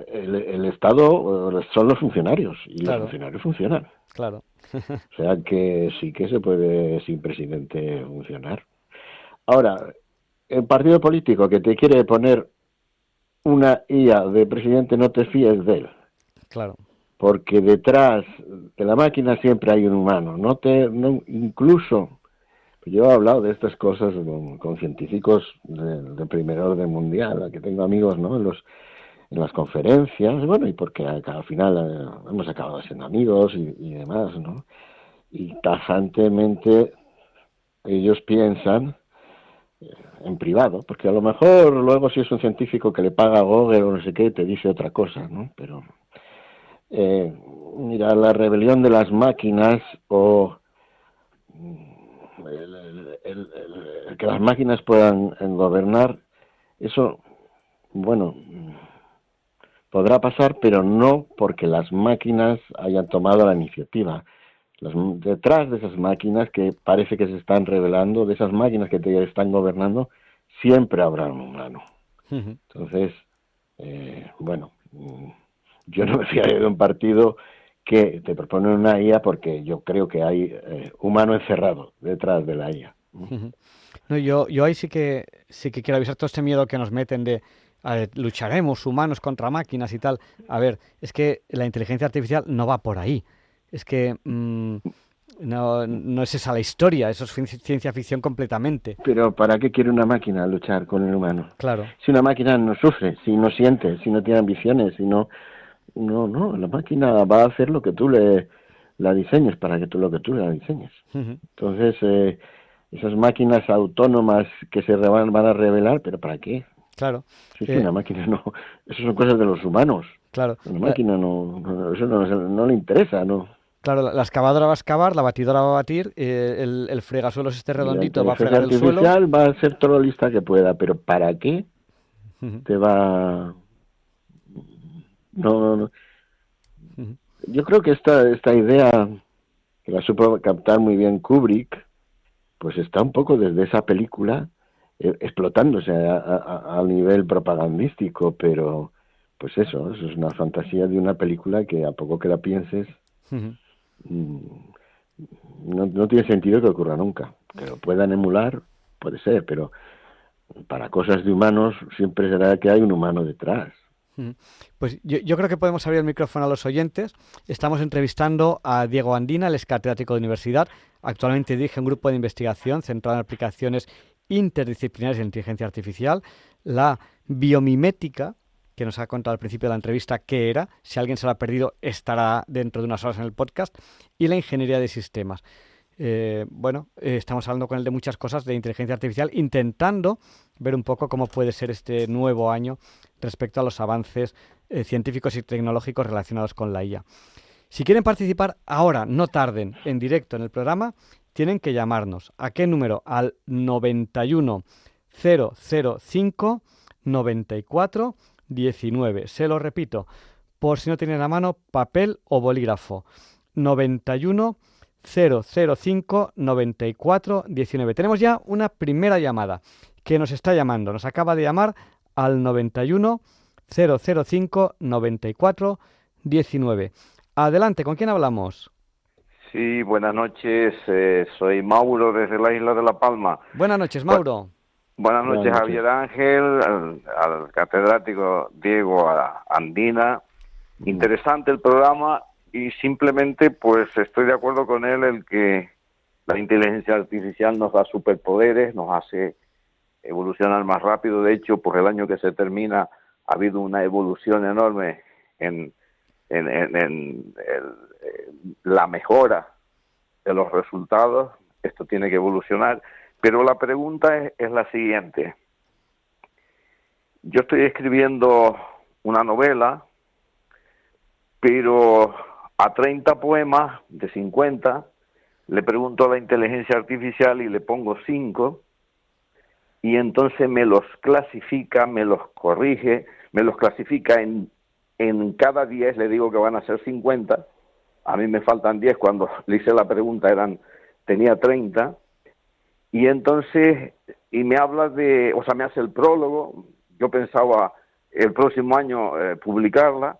el Estado son los funcionarios y Claro. los funcionarios funcionan. Claro. O sea que sí que se puede sin presidente funcionar. Ahora, el partido político que te quiere poner una IA de presidente, no te fíes de él. Claro. Porque detrás de la máquina siempre hay un humano. Incluso, yo he hablado de estas cosas con científicos de primer orden mundial, que tengo amigos, ¿no? En las conferencias, bueno, y porque al final hemos acabado siendo amigos y demás, ¿no? Y tajantemente ellos piensan en privado, porque a lo mejor luego si es un científico que le paga a Google o no sé qué, te dice otra cosa, ¿no? Pero mira, la rebelión de las máquinas o el que las máquinas puedan gobernar, eso, bueno, podrá pasar, pero no porque las máquinas hayan tomado la iniciativa. Detrás de esas máquinas que parece que se están rebelando, de esas máquinas que te están gobernando, siempre habrá un humano. Entonces, bueno, yo no me fiaría de un partido que te propone una IA porque yo creo que hay humano encerrado detrás de la IA. No, yo ahí sí que quiero avisar todo este miedo que nos meten de lucharemos humanos contra máquinas y tal. A ver, es que la inteligencia artificial no va por ahí. Es que no es esa la historia, eso es ciencia ficción completamente. Pero ¿para qué quiere una máquina luchar con el humano? Claro. Si una máquina no sufre, si no siente, si no tiene ambiciones, si no, la máquina va a hacer lo que tú la diseñes para que lo que tú la diseñes. Entonces, esas máquinas autónomas que se van a revelar, ¿pero para qué? Claro. Si es que una máquina no, eso son cosas de los humanos. Claro. A la máquina eso no le interesa, ¿no? Claro, la excavadora va a excavar, la batidora va a batir, el fregasuelos este redondito va a fregar el suelo. La inteligencia artificial va a ser todo lo lista que pueda, pero ¿para qué te va...? No. Yo creo que esta idea, que la supo captar muy bien Kubrick, pues está un poco desde esa película explotándose a nivel propagandístico, pero pues eso es una fantasía de una película que a poco que la pienses no tiene sentido que ocurra nunca. Que lo puedan emular, puede ser, pero para cosas de humanos siempre será que hay un humano detrás. Pues yo creo que podemos abrir el micrófono a los oyentes. Estamos entrevistando a Diego Andina, él es catedrático de universidad. Actualmente dirige un grupo de investigación centrado en aplicaciones interdisciplinares de inteligencia artificial, la biomimética, que nos ha contado al principio de la entrevista qué era. Si alguien se lo ha perdido, estará dentro de unas horas en el podcast, y la ingeniería de sistemas. Estamos hablando con él de muchas cosas de inteligencia artificial, intentando ver un poco cómo puede ser este nuevo año respecto a los avances científicos y tecnológicos relacionados con la IA. Si quieren participar ahora, no tarden, en directo en el programa, tienen que llamarnos. ¿A qué número? Al 91 005 94 19. Se lo repito, por si no tienen a mano papel o bolígrafo. 91 005 94 19. Tenemos ya una primera llamada que nos está llamando. Nos acaba de llamar al 91 005 94 19. Adelante, ¿con quién hablamos? Sí, buenas noches. Soy Mauro desde la isla de La Palma. Buenas noches, Mauro. Buenas noches, Javier Ángel, al catedrático Diego Andina. Interesante el programa y simplemente pues estoy de acuerdo con él el que la inteligencia artificial nos da superpoderes, nos hace evolucionar más rápido. De hecho, por el año que se termina ha habido una evolución enorme en la mejora de los resultados. Esto tiene que evolucionar, pero la pregunta es la siguiente. Yo estoy escribiendo una novela, pero a 30 poemas de 50 le pregunto a la inteligencia artificial y le pongo 5, y entonces me los clasifica, me los corrige, me los clasifica en cada 10, le digo que van a ser 50, a mí me faltan 10, cuando le hice la pregunta tenía 30, y entonces, y me habla me hace el prólogo. Yo pensaba el próximo año publicarla,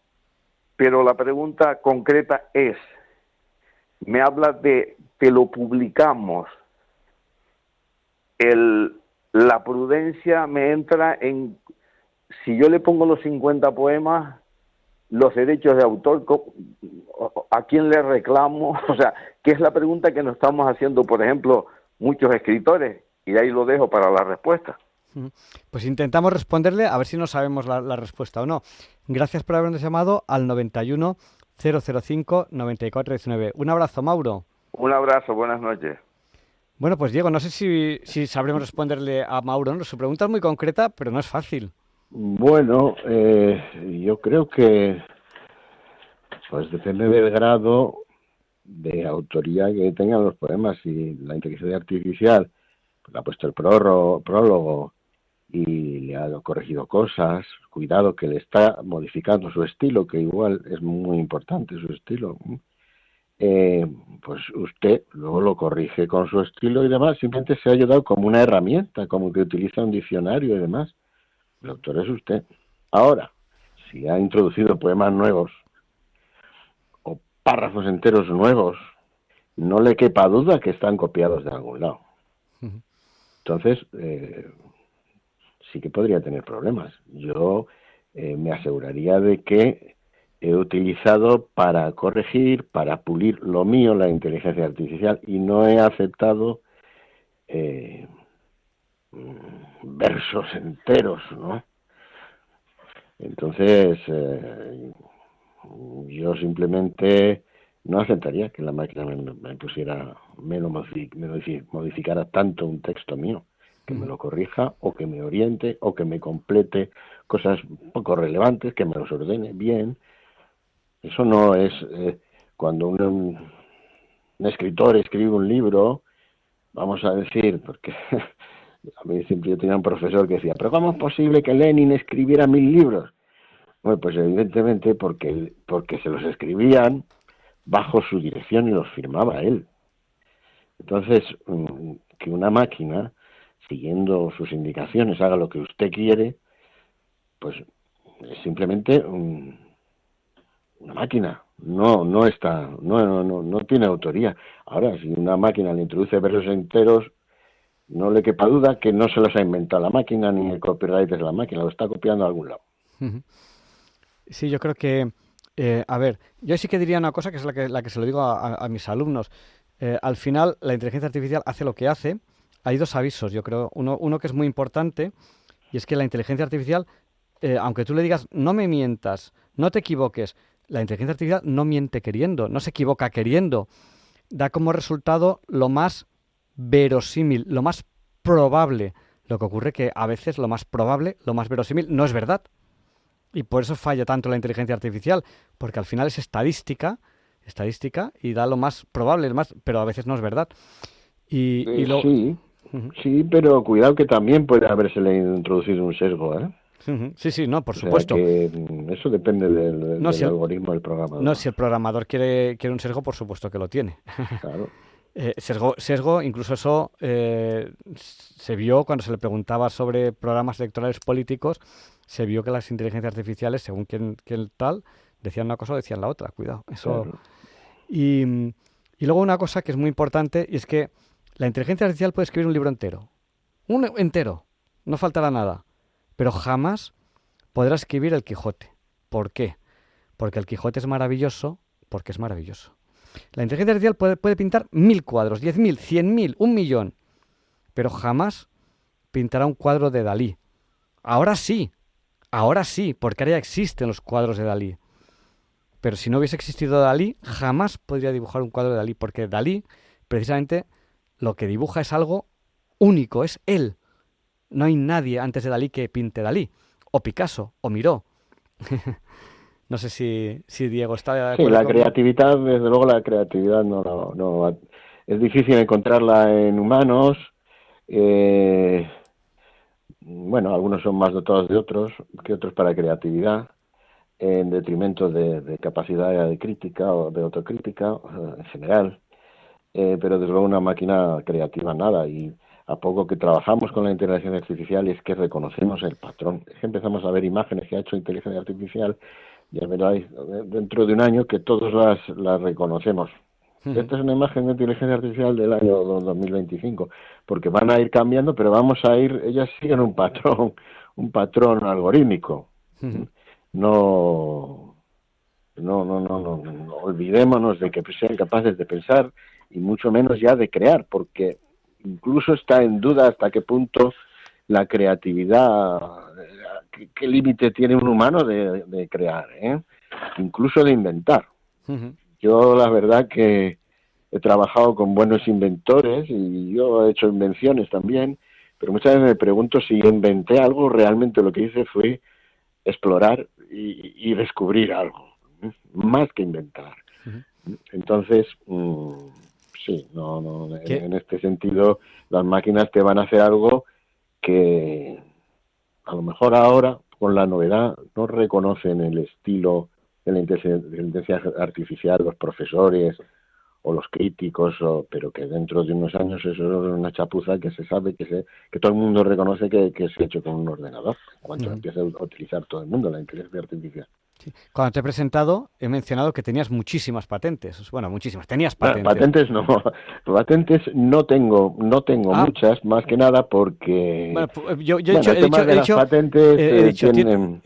pero la pregunta concreta es, me habla de que lo publicamos, la prudencia me entra en, si yo le pongo los 50 poemas, los derechos de autor, ¿a quién le reclamo? O sea, que es la pregunta que nos estamos haciendo, por ejemplo, muchos escritores, y ahí lo dejo para la respuesta. Pues intentamos responderle, a ver si no sabemos la respuesta o no. Gracias por habernos llamado al 91 005 94 19. Un abrazo, Mauro. Un abrazo, buenas noches. Bueno, pues Diego, no sé si sabremos responderle a Mauro, ¿no? Su pregunta es muy concreta, pero no es fácil. Bueno, yo creo que pues depende del grado de autoría que tengan los poemas. Si la inteligencia artificial pues, le ha puesto el prólogo y le ha corregido cosas, cuidado que le está modificando su estilo, que igual es muy importante su estilo, pues usted luego lo corrige con su estilo y demás, simplemente se ha ayudado como una herramienta, como que utiliza un diccionario y demás. El autor es usted. Ahora, si ha introducido poemas nuevos o párrafos enteros nuevos, no le quepa duda que están copiados de algún lado. Entonces, sí que podría tener problemas. Yo me aseguraría de que he utilizado para corregir, para pulir lo mío, la inteligencia artificial, y no he aceptado versos enteros, ¿no? Entonces, yo simplemente no aceptaría que la máquina me pusiera, me modificara tanto un texto mío, que me lo corrija, o que me oriente, o que me complete cosas poco relevantes, que me los ordene bien. Eso no es cuando un escritor escribe un libro, vamos a decir, porque a mí siempre yo tenía un profesor que decía, ¿pero cómo es posible que Lenin escribiera 1000 libros? Bueno, pues evidentemente porque se los escribían bajo su dirección y los firmaba él. Entonces, que una máquina, siguiendo sus indicaciones, haga lo que usted quiere, pues es simplemente una máquina. No tiene autoría. Ahora, si una máquina le introduce versos enteros, no le quepa duda que no se los ha inventado la máquina, ni el copyright es la máquina, lo está copiando a algún lado. Ujú. Sí, yo creo que, a ver, yo sí que diría una cosa que es la que se lo digo a mis alumnos. Al final, la inteligencia artificial hace lo que hace. Hay dos avisos, yo creo. Uno que es muy importante, y es que la inteligencia artificial, aunque tú le digas, no me mientas, no te equivoques, la inteligencia artificial no miente queriendo, no se equivoca queriendo. Da como resultado lo más verosímil, lo más probable. Lo que ocurre que a veces lo más probable, lo más verosímil, no es verdad. Y por eso falla tanto la inteligencia artificial, porque al final es estadística y da lo más probable, pero a veces no es verdad. Sí, Ujú. sí, pero cuidado que también puede habérsele introducido un sesgo, ¿eh? Ujú. Sí, no, por O sea supuesto. que eso depende del, No, del si el, algoritmo del programador. no, si el programador quiere un sesgo, por supuesto que lo tiene. Claro. Sesgo, incluso eso se vio cuando se le preguntaba sobre programas electorales políticos, se vio que las inteligencias artificiales, según quién tal, decían una cosa o decían la otra, cuidado. Eso. Claro. Y luego una cosa que es muy importante, y es que la inteligencia artificial puede escribir un libro entero. Un entero, no faltará nada. Pero jamás podrá escribir el Quijote. ¿Por qué? Porque el Quijote es maravilloso, porque es maravilloso. La inteligencia artificial puede pintar 1000 cuadros, 10.000, 100.000, 1.000.000, pero jamás pintará un cuadro de Dalí. Ahora sí, porque ahora ya existen los cuadros de Dalí. Pero si no hubiese existido Dalí, jamás podría dibujar un cuadro de Dalí, porque Dalí, precisamente, lo que dibuja es algo único, es él. No hay nadie antes de Dalí que pinte Dalí, o Picasso, o Miró. No sé si Diego está de Sí, acuerdo la conmigo. creatividad, desde luego la creatividad no es difícil encontrarla en humanos. Bueno, algunos son más dotados de otros que otros para creatividad, en detrimento de capacidad de crítica o de autocrítica en general. Pero desde luego una máquina creativa nada, y a poco que trabajamos con la inteligencia artificial es que reconocemos el patrón. Es que empezamos a ver imágenes que ha hecho inteligencia artificial, ya veréis dentro de un año que todos las reconocemos. Esta es una imagen de inteligencia artificial del año 2025, porque van a ir cambiando, pero ellas siguen un patrón algorítmico. No olvidémonos de que sean capaces de pensar y mucho menos ya de crear, porque incluso está en duda hasta qué punto la creatividad, qué límite tiene un humano de crear, incluso de inventar. Yo la verdad que he trabajado con buenos inventores y yo he hecho invenciones también, pero muchas veces me pregunto si inventé algo, realmente lo que hice fue explorar y descubrir algo, más que inventar. Entonces, sí, en este sentido, las máquinas te van a hacer algo que a lo mejor ahora, con la novedad, no reconocen el estilo de la inteligencia artificial, los profesores o los críticos, pero que dentro de unos años eso es una chapuza que se sabe, que todo el mundo reconoce que se ha hecho con un ordenador, cuando empieza a utilizar todo el mundo la inteligencia artificial. Sí. Cuando te he presentado, he mencionado que tenías muchísimas patentes. Bueno, muchísimas. Tenías patentes. Patentes no tengo muchas, más que nada porque... Bueno, yo he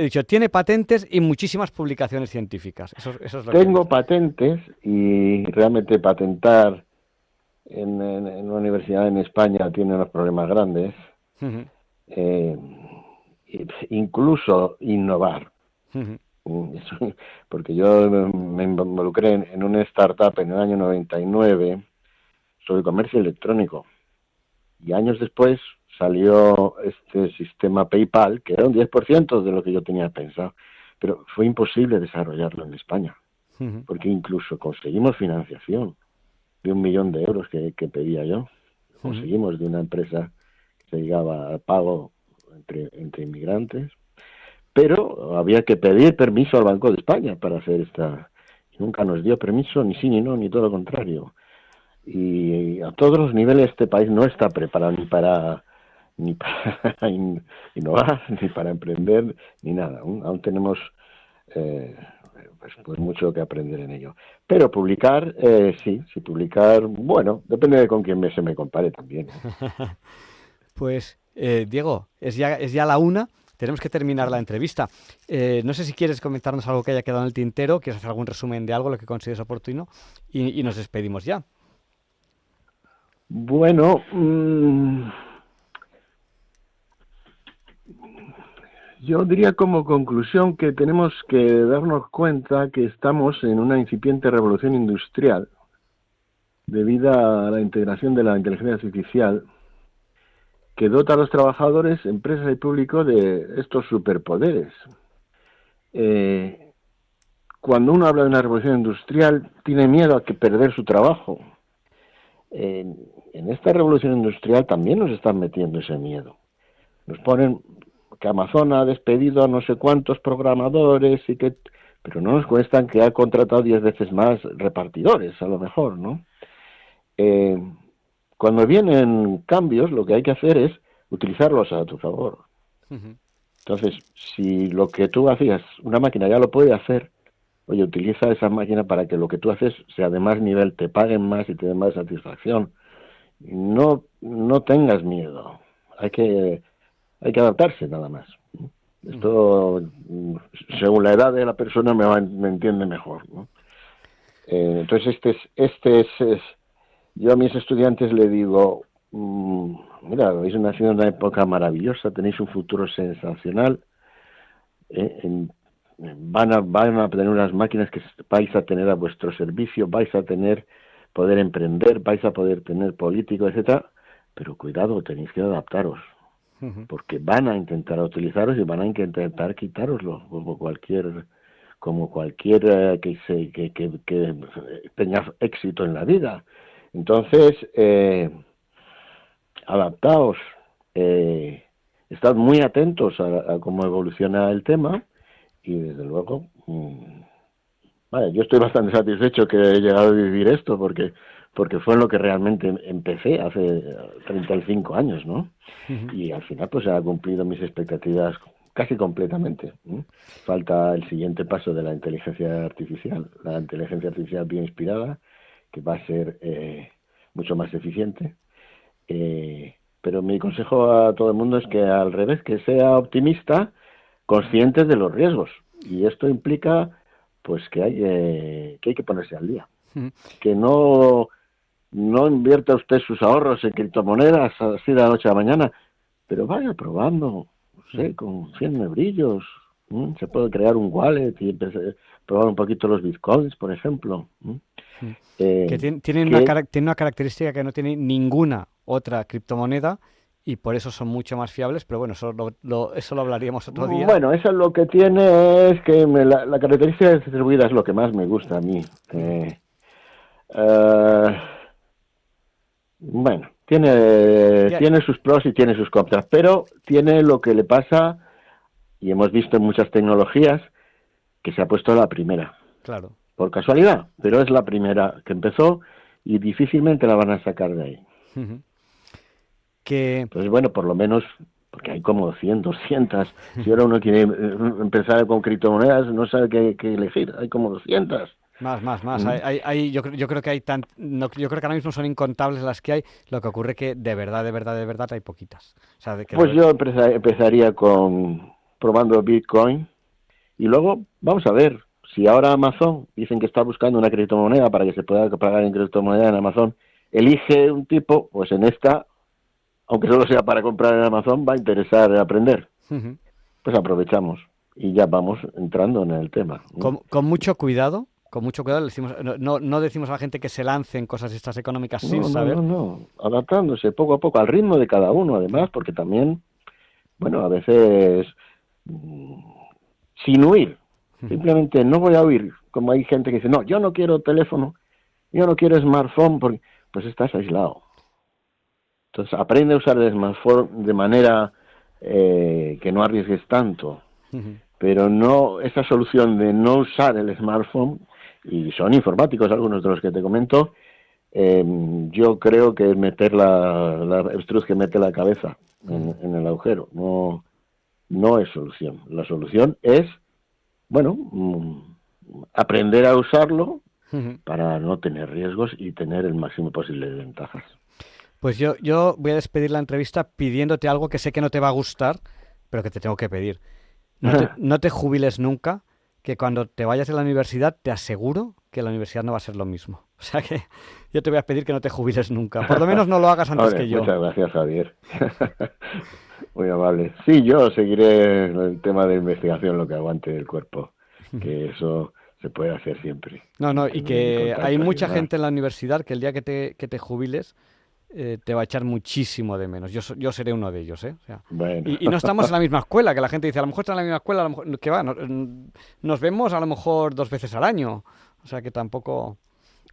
dicho, tiene patentes y muchísimas publicaciones científicas. Eso es lo tengo patentes, y realmente patentar en una universidad en España tiene unos problemas grandes. Incluso innovar. Porque yo me involucré en una startup en el año 99 sobre comercio electrónico, y años después salió este sistema PayPal, que era un 10% de lo que yo tenía pensado, pero fue imposible desarrollarlo en España, porque incluso conseguimos financiación de 1 millón de euros que pedía yo, conseguimos de una empresa que se dedicaba al pago entre inmigrantes, pero había que pedir permiso al Banco de España para hacer esta, y nunca nos dio permiso, ni sí ni no, ni todo lo contrario. Y a todos los niveles este país no está preparado ni para innovar, ni para emprender, ni nada. Aún tenemos pues mucho que aprender en ello. Pero publicar, sí, publicar, bueno, depende de con quién se me compare también. Pues, Diego, es ya la 1, tenemos que terminar la entrevista. No sé si quieres comentarnos algo que haya quedado en el tintero, quieres hacer algún resumen de algo, lo que consideres oportuno, y nos despedimos ya. Bueno, yo diría como conclusión que tenemos que darnos cuenta que estamos en una incipiente revolución industrial debido a la integración de la inteligencia artificial que dota a los trabajadores, empresas y público de estos superpoderes. Cuando uno habla de una revolución industrial, tiene miedo a que perder su trabajo. En esta revolución industrial también nos están metiendo ese miedo. Nos ponen que Amazon ha despedido a no sé cuántos programadores, pero no nos cuestan que ha contratado 10 veces más repartidores, a lo mejor, ¿no? Cuando vienen cambios, lo que hay que hacer es utilizarlos a tu favor. Uh-huh. Entonces, si lo que tú hacías, una máquina ya lo puede hacer, oye, utiliza esa máquina para que lo que tú haces sea de más nivel, te paguen más y te den más satisfacción. No tengas miedo. Hay que adaptarse nada más. Esto, según la edad de la persona, me entiende mejor, ¿no? Entonces, yo a mis estudiantes le digo, mira, habéis nacido en una época maravillosa, tenéis un futuro sensacional, van a tener unas máquinas que vais a tener a vuestro servicio, vais a poder emprender, vais a poder tener políticos, etcétera, pero cuidado, tenéis que adaptaros, porque van a intentar utilizaros y van a intentar quitároslo, como cualquier que tenga éxito en la vida. Entonces, adaptaos, estad muy atentos a cómo evoluciona el tema y desde luego, vaya, yo estoy bastante satisfecho que he llegado a vivir esto porque fue en lo que realmente empecé hace 35 años, ¿no? Uh-huh. Y al final pues ha cumplido mis expectativas casi completamente. Falta el siguiente paso de la inteligencia artificial bien inspirada, que va a ser mucho más eficiente. Pero mi consejo a todo el mundo es que al revés, que sea optimista, consciente de los riesgos. Y esto implica pues que hay que ponerse al día. Que no invierta usted sus ahorros en criptomonedas así de la noche a la mañana, pero vaya probando, no sé, con 100 nebrillos. Se puede crear un wallet y probar un poquito los bitcoins, por ejemplo. Que tiene una característica que no tiene ninguna otra criptomoneda y por eso son mucho más fiables, pero bueno, eso lo hablaríamos otro día. Bueno, eso lo que tiene es que la característica de distribuida es lo que más me gusta a mí. Bueno, tiene sus pros y tiene sus contras, pero tiene lo que le pasa, y hemos visto en muchas tecnologías, que se ha puesto la primera. Claro. Por casualidad, pero es la primera que empezó y difícilmente la van a sacar de ahí. Uh-huh. Entonces, bueno, por lo menos, porque hay como 100, 200. Si ahora uno quiere empezar con criptomonedas, no sabe qué elegir. Hay como 200. Más. Yo creo que yo creo que ahora mismo son incontables las que hay. Lo que ocurre que de verdad hay poquitas. O sea, pues yo empezaría probando Bitcoin y luego vamos a ver. Si ahora Amazon dicen que está buscando una criptomoneda para que se pueda pagar en criptomoneda en Amazon, elige un tipo, pues en esta, aunque solo sea para comprar en Amazon, va a interesar aprender. Uh-huh. Pues aprovechamos y ya vamos entrando en el tema. Con mucho cuidado. No decimos a la gente que se lance en cosas estas económicas sin saber. No, adaptándose poco a poco al ritmo de cada uno, además, porque también, bueno, a veces sin huir. Simplemente no voy a huir, como hay gente que dice, no, yo no quiero teléfono, yo no quiero smartphone, porque pues estás aislado. Entonces aprende a usar el smartphone de manera que no arriesgues tanto, pero no, esa solución de no usar el smartphone, y son informáticos algunos de los que te comento, yo creo que es meter la avestruz que mete la cabeza en el agujero, no es solución. La solución es, bueno, aprender a usarlo para no tener riesgos y tener el máximo posible de ventajas. Pues yo voy a despedir la entrevista pidiéndote algo que sé que no te va a gustar, pero que te tengo que pedir. No te jubiles nunca, que cuando te vayas a la universidad te aseguro que la universidad no va a ser lo mismo. O sea que yo te voy a pedir que no te jubiles nunca. Por lo menos no lo hagas antes Vale, que yo. muchas gracias, Javier. Muy amable. Sí, yo seguiré el tema de investigación lo que aguante el cuerpo, que eso se puede hacer siempre. No, y que Contactos hay y mucha demás. gente en la universidad que el día que te jubiles te va a echar muchísimo de menos. Yo seré uno de ellos, ¿eh? O sea, Bueno, y no estamos en la misma escuela, que la gente dice, a lo mejor está en la misma escuela, a lo mejor, que va, nos vemos a lo mejor 2 veces al año. O sea que tampoco...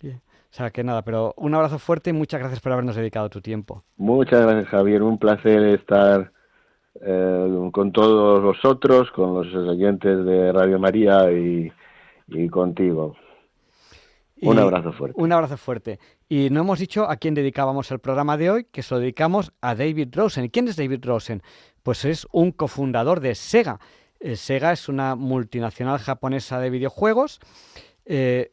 O sea que nada, pero un abrazo fuerte y muchas gracias por habernos dedicado tu tiempo. muchas gracias, Javier. Un placer estar con todos vosotros, con los oyentes de Radio María y contigo. Un abrazo fuerte. Un abrazo fuerte. Y no hemos dicho a quién dedicábamos el programa de hoy, que se lo dedicamos a David Rosen. ¿Y quién es David Rosen? Pues es un cofundador de Sega. Sega es una multinacional japonesa de videojuegos.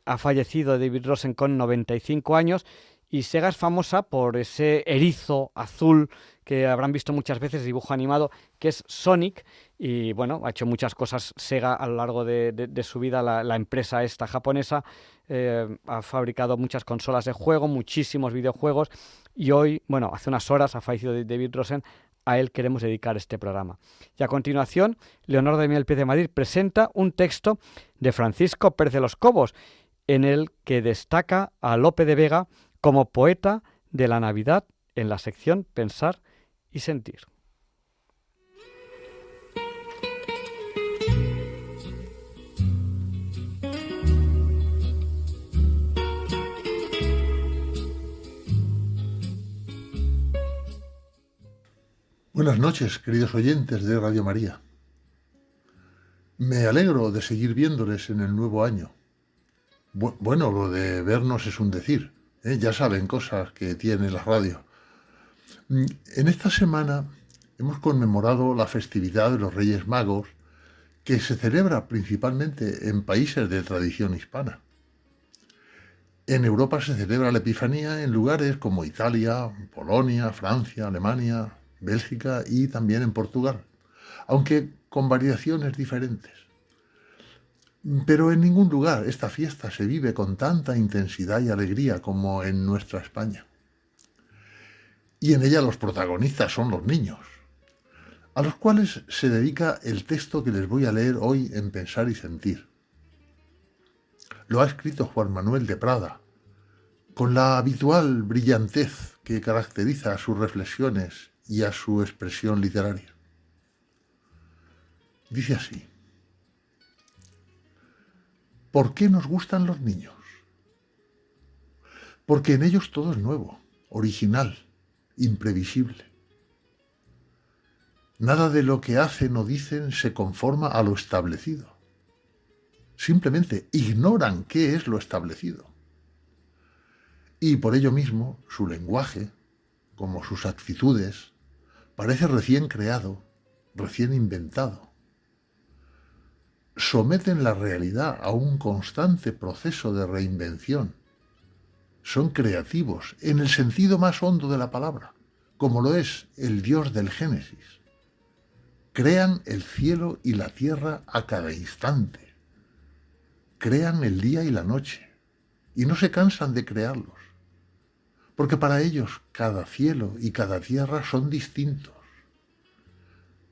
Ha fallecido David Rosen con 95 años y Sega es famosa por ese erizo azul que habrán visto muchas veces, dibujo animado, que es Sonic. Y bueno, ha hecho muchas cosas Sega a lo largo de su vida, la empresa esta japonesa. Ha fabricado muchas consolas de juego, muchísimos videojuegos y hoy, bueno, hace unas horas ha fallecido David Rosen. A él queremos dedicar este programa. Y a continuación, Leonor de Miel Pérez de Madrid presenta un texto de Francisco Pérez de los Cobos, en el que destaca a Lope de Vega como poeta de la Navidad en la sección Pensar y Sentir. Buenas noches, queridos oyentes de Radio María. Me alegro de seguir viéndoles en el nuevo año. Bueno, lo de vernos es un decir, ¿eh? Ya saben cosas que tiene la radio. En esta semana hemos conmemorado la festividad de los Reyes Magos, que se celebra principalmente en países de tradición hispana. En Europa se celebra la Epifanía en lugares como Italia, Polonia, Francia, Alemania, Bélgica y también en Portugal, aunque con variaciones diferentes. Pero en ningún lugar esta fiesta se vive con tanta intensidad y alegría como en nuestra España. Y en ella los protagonistas son los niños, a los cuales se dedica el texto que les voy a leer hoy en Pensar y Sentir. Lo ha escrito Juan Manuel de Prada, con la habitual brillantez que caracteriza a sus reflexiones y a su expresión literaria. Dice así: ¿por qué nos gustan los niños? Porque en ellos todo es nuevo, original, imprevisible. Nada de lo que hacen o dicen se conforma a lo establecido. Simplemente ignoran qué es lo establecido. Y por ello mismo, su lenguaje, como sus actitudes, parece recién creado, recién inventado. Someten la realidad a un constante proceso de reinvención. Son creativos en el sentido más hondo de la palabra, como lo es el Dios del Génesis. Crean el cielo y la tierra a cada instante. Crean el día y la noche, y no se cansan de crearlos, porque para ellos cada cielo y cada tierra son distintos.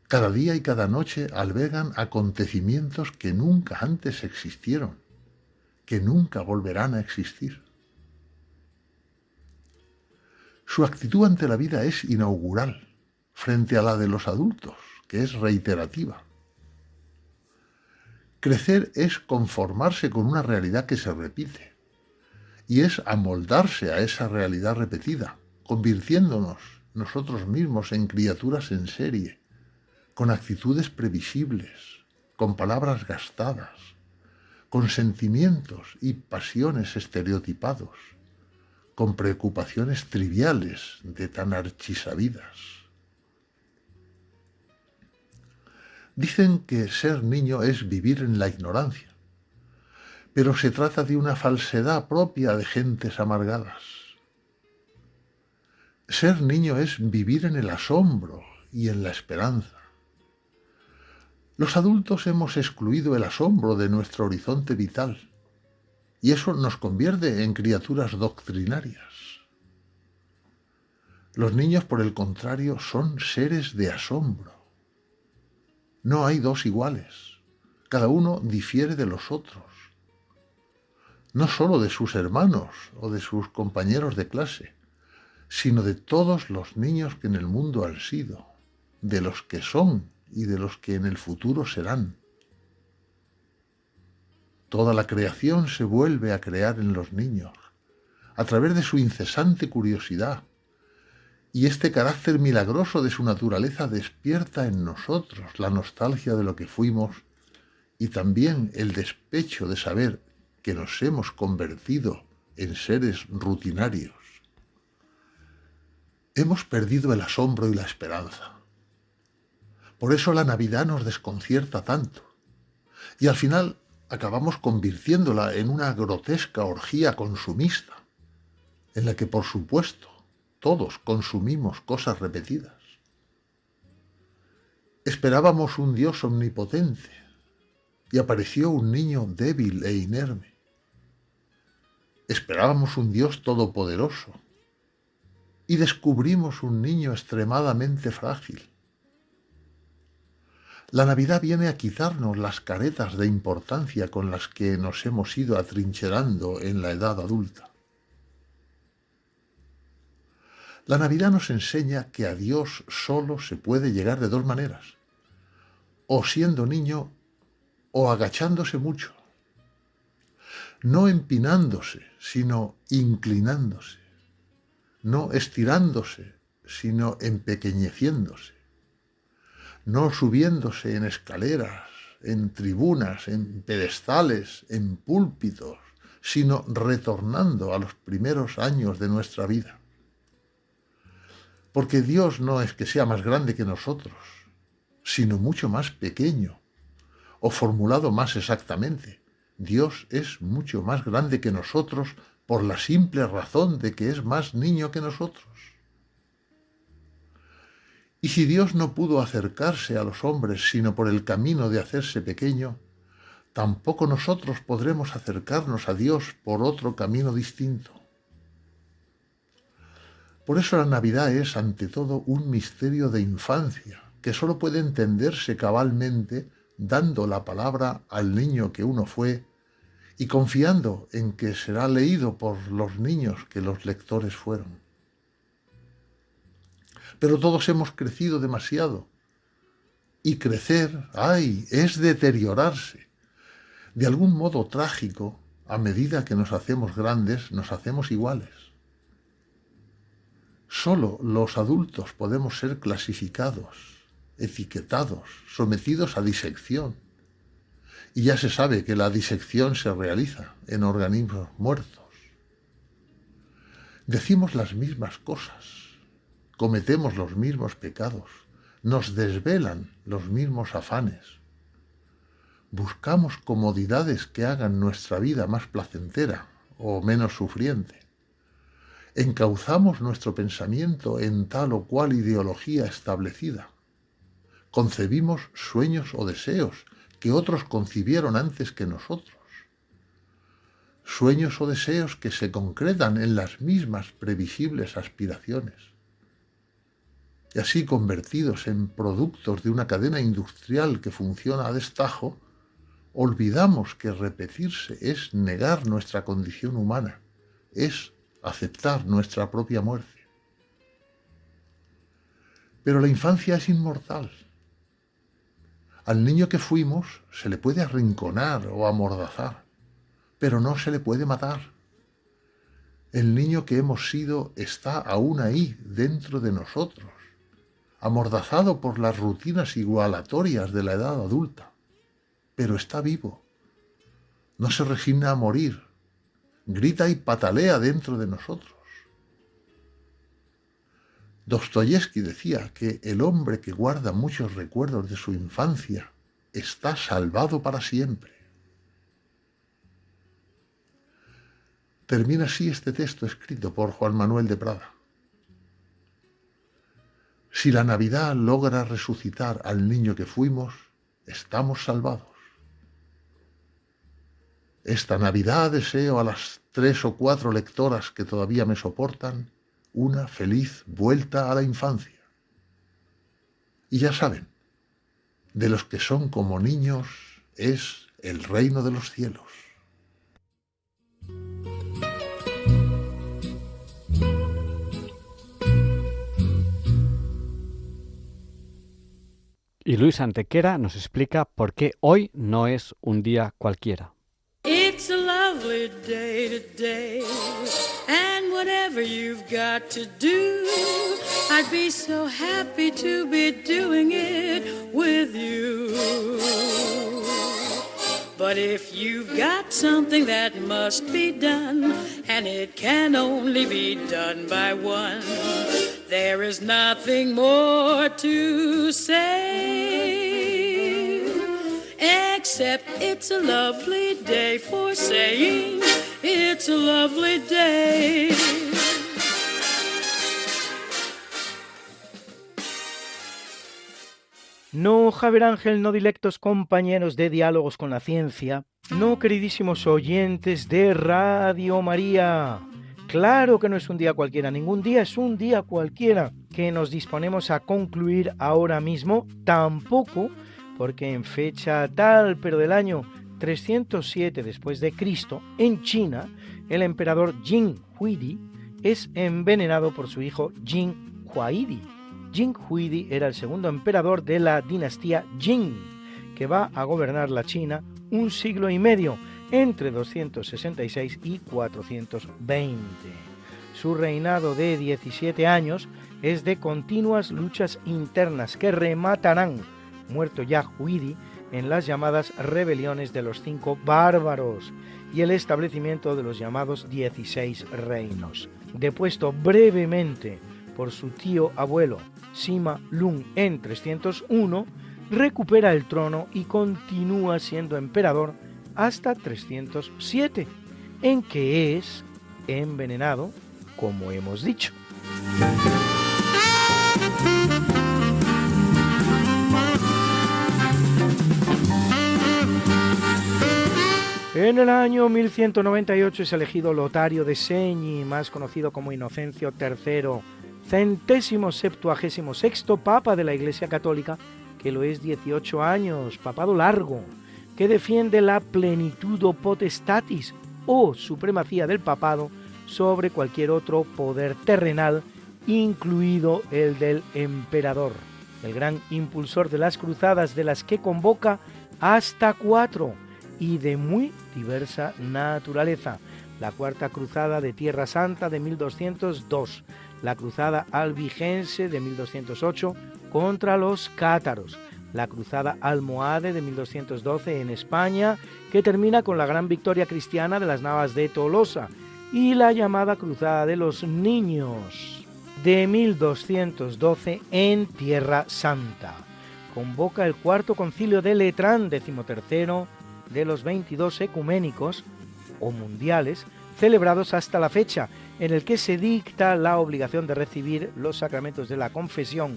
Cada día y cada noche albergan acontecimientos que nunca antes existieron, que nunca volverán a existir. Su actitud ante la vida es inaugural, frente a la de los adultos, que es reiterativa. Crecer es conformarse con una realidad que se repite, y es amoldarse a esa realidad repetida, convirtiéndonos nosotros mismos en criaturas en serie, con actitudes previsibles, con palabras gastadas, con sentimientos y pasiones estereotipados, con preocupaciones triviales de tan archisabidas. Dicen que ser niño es vivir en la ignorancia, pero se trata de una falsedad propia de gentes amargadas. Ser niño es vivir en el asombro y en la esperanza. Los adultos hemos excluido el asombro de nuestro horizonte vital y eso nos convierte en criaturas doctrinarias. Los niños, por el contrario, son seres de asombro. No hay dos iguales. Cada uno difiere de los otros. No solo de sus hermanos o de sus compañeros de clase, sino de todos los niños que en el mundo han sido, de los que son y de los que en el futuro serán. Toda la creación se vuelve a crear en los niños, a través de su incesante curiosidad, y este carácter milagroso de su naturaleza despierta en nosotros la nostalgia de lo que fuimos y también el despecho de saber que nos hemos convertido en seres rutinarios. Hemos perdido el asombro y la esperanza. Por eso la Navidad nos desconcierta tanto. Y al final acabamos convirtiéndola en una grotesca orgía consumista, en la que, por supuesto, todos consumimos cosas repetidas. Esperábamos un Dios omnipotente y apareció un niño débil e inerme. Esperábamos un Dios todopoderoso y descubrimos un niño extremadamente frágil. La Navidad viene a quitarnos las caretas de importancia con las que nos hemos ido atrincherando en la edad adulta. La Navidad nos enseña que a Dios solo se puede llegar de dos maneras, o siendo niño o agachándose mucho, no empinándose, sino inclinándose, no estirándose, sino empequeñeciéndose, no subiéndose en escaleras, en tribunas, en pedestales, en púlpitos, sino retornando a los primeros años de nuestra vida. Porque Dios no es que sea más grande que nosotros, sino mucho más pequeño, o formulado más exactamente, Dios es mucho más grande que nosotros por la simple razón de que es más niño que nosotros. Y si Dios no pudo acercarse a los hombres sino por el camino de hacerse pequeño, tampoco nosotros podremos acercarnos a Dios por otro camino distinto. Por eso la Navidad es, ante todo, un misterio de infancia, que solo puede entenderse cabalmente dando la palabra al niño que uno fue y confiando en que será leído por los niños que los lectores fueron. Pero todos hemos crecido demasiado, y crecer, es deteriorarse. De algún modo trágico, a medida que nos hacemos grandes, nos hacemos iguales. Solo los adultos podemos ser clasificados, etiquetados, sometidos a disección. Y ya se sabe que la disección se realiza en organismos muertos. Decimos las mismas cosas, cometemos los mismos pecados, nos desvelan los mismos afanes. Buscamos comodidades que hagan nuestra vida más placentera o menos sufriente. Encauzamos nuestro pensamiento en tal o cual ideología establecida. Concebimos sueños o deseos que otros concibieron antes que nosotros. Sueños o deseos que se concretan en las mismas previsibles aspiraciones. Y así, convertidos en productos de una cadena industrial que funciona a destajo, olvidamos que repetirse es negar nuestra condición humana, es aceptar nuestra propia muerte. Pero la infancia es inmortal. Al niño que fuimos se le puede arrinconar o amordazar, pero no se le puede matar. El niño que hemos sido está aún ahí, dentro de nosotros, amordazado por las rutinas igualatorias de la edad adulta, pero está vivo. No se resigna a morir, grita y patalea dentro de nosotros. Dostoyevski decía que el hombre que guarda muchos recuerdos de su infancia está salvado para siempre. Termina así este texto escrito por Juan Manuel de Prada. Si la Navidad logra resucitar al niño que fuimos, estamos salvados. Esta Navidad deseo a las 3 o 4 lectoras que todavía me soportan una feliz vuelta a la infancia. Y ya saben, de los que son como niños es el reino de los cielos. Y Luis Antequera nos explica por qué hoy no es un día cualquiera. It's a lovely day today, and whatever you've got to do, I'd be so happy to be doing it with you. But if you've got something that must be done, and it can only be done by one, there is nothing more to say, except it's a lovely day for saying it's a lovely day. No, Javier Ángel, no dilectos compañeros de Diálogos con la Ciencia, no queridísimos oyentes de Radio María. Claro que no es un día cualquiera, ningún día es un día cualquiera que nos disponemos a concluir ahora mismo, tampoco porque en fecha tal, pero del año 307 después de Cristo, en China, el emperador Jin Huidi es envenenado por su hijo Jin Huaidi. Jin Huidi era el segundo emperador de la dinastía Jin, que va a gobernar la China un siglo y medio, entre 266 y 420. Su reinado de 17 años es de continuas luchas internas que rematarán, muerto ya Huidi, en las llamadas rebeliones de los 5 bárbaros y el establecimiento de los llamados 16 reinos. Depuesto brevemente por su tío abuelo Sima Lung en 301, recupera el trono y continúa siendo emperador hasta 307, en que es envenenado, como hemos dicho. En el año 1198 es elegido Lotario de Segni, más conocido como Inocencio III, 176º Papa de la Iglesia Católica, que lo es 18 años, papado largo, que defiende la plenitudo potestatis o supremacía del papado sobre cualquier otro poder terrenal, incluido el del emperador, el gran impulsor de las cruzadas, de las que convoca hasta 4 y de muy diversa naturaleza: la Cuarta Cruzada de Tierra Santa de 1202, la Cruzada Albigense de 1208 contra los cátaros, la Cruzada Almohade de 1212 en España, que termina con la gran victoria cristiana de las Navas de Tolosa, y la llamada Cruzada de los Niños de 1212 en Tierra Santa. Convoca el Cuarto Concilio de Letrán, 13º de los 22 ecuménicos o mundiales celebrados hasta la fecha, en el que se dicta la obligación de recibir los sacramentos de la confesión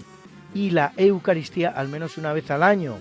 y la Eucaristía al menos una vez al año.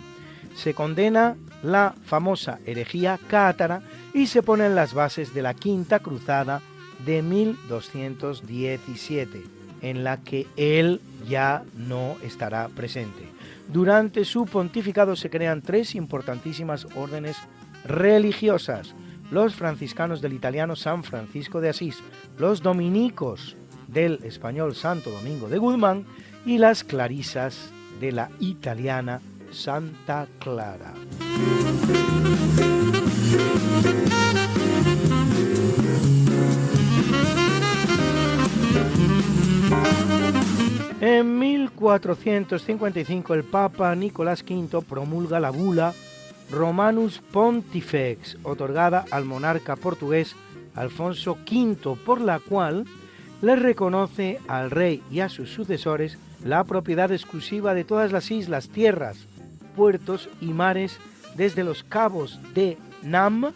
Se condena la famosa herejía cátara y se ponen las bases de la Quinta Cruzada de 1217, en la que él ya no estará presente. Durante su pontificado se crean 3 importantísimas órdenes religiosas: los franciscanos del italiano San Francisco de Asís, los dominicos del español Santo Domingo de Guzmán y las clarisas de la italiana Santa Clara. En 1455 el Papa Nicolás V promulga la bula Romanus Pontifex, otorgada al monarca portugués Alfonso V, por la cual le reconoce al rey y a sus sucesores la propiedad exclusiva de todas las islas, tierras, puertos y mares desde los cabos de Nam,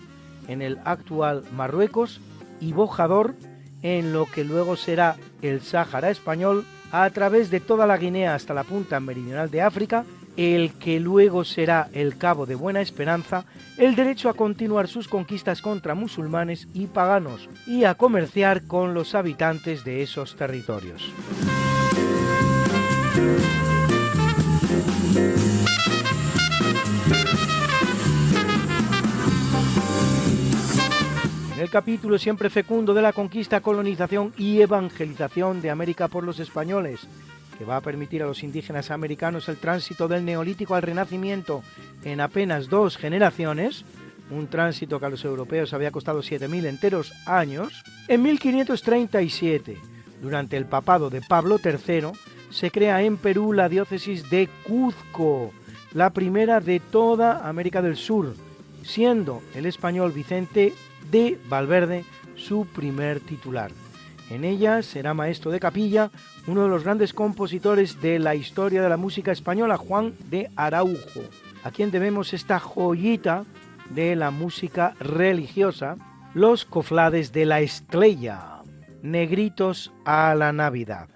en el actual Marruecos, y Bojador, en lo que luego será el Sáhara español, a través de toda la Guinea hasta la punta meridional de África, el que luego será el Cabo de Buena Esperanza, el derecho a continuar sus conquistas contra musulmanes y paganos y a comerciar con los habitantes de esos territorios. En el capítulo siempre fecundo de la conquista, colonización y evangelización de América por los españoles, que va a permitir a los indígenas americanos el tránsito del Neolítico al Renacimiento en apenas 2 generaciones, un tránsito que a los europeos había costado 7.000 enteros años, en 1537, durante el papado de Pablo III, se crea en Perú la diócesis de Cuzco, la primera de toda América del Sur, siendo el español Vicente de Valverde su primer titular. En ella será maestro de capilla uno de los grandes compositores de la historia de la música española, Juan de Araujo, a quien debemos esta joyita de la música religiosa, los coflades de la Estrella, Negritos a la Navidad.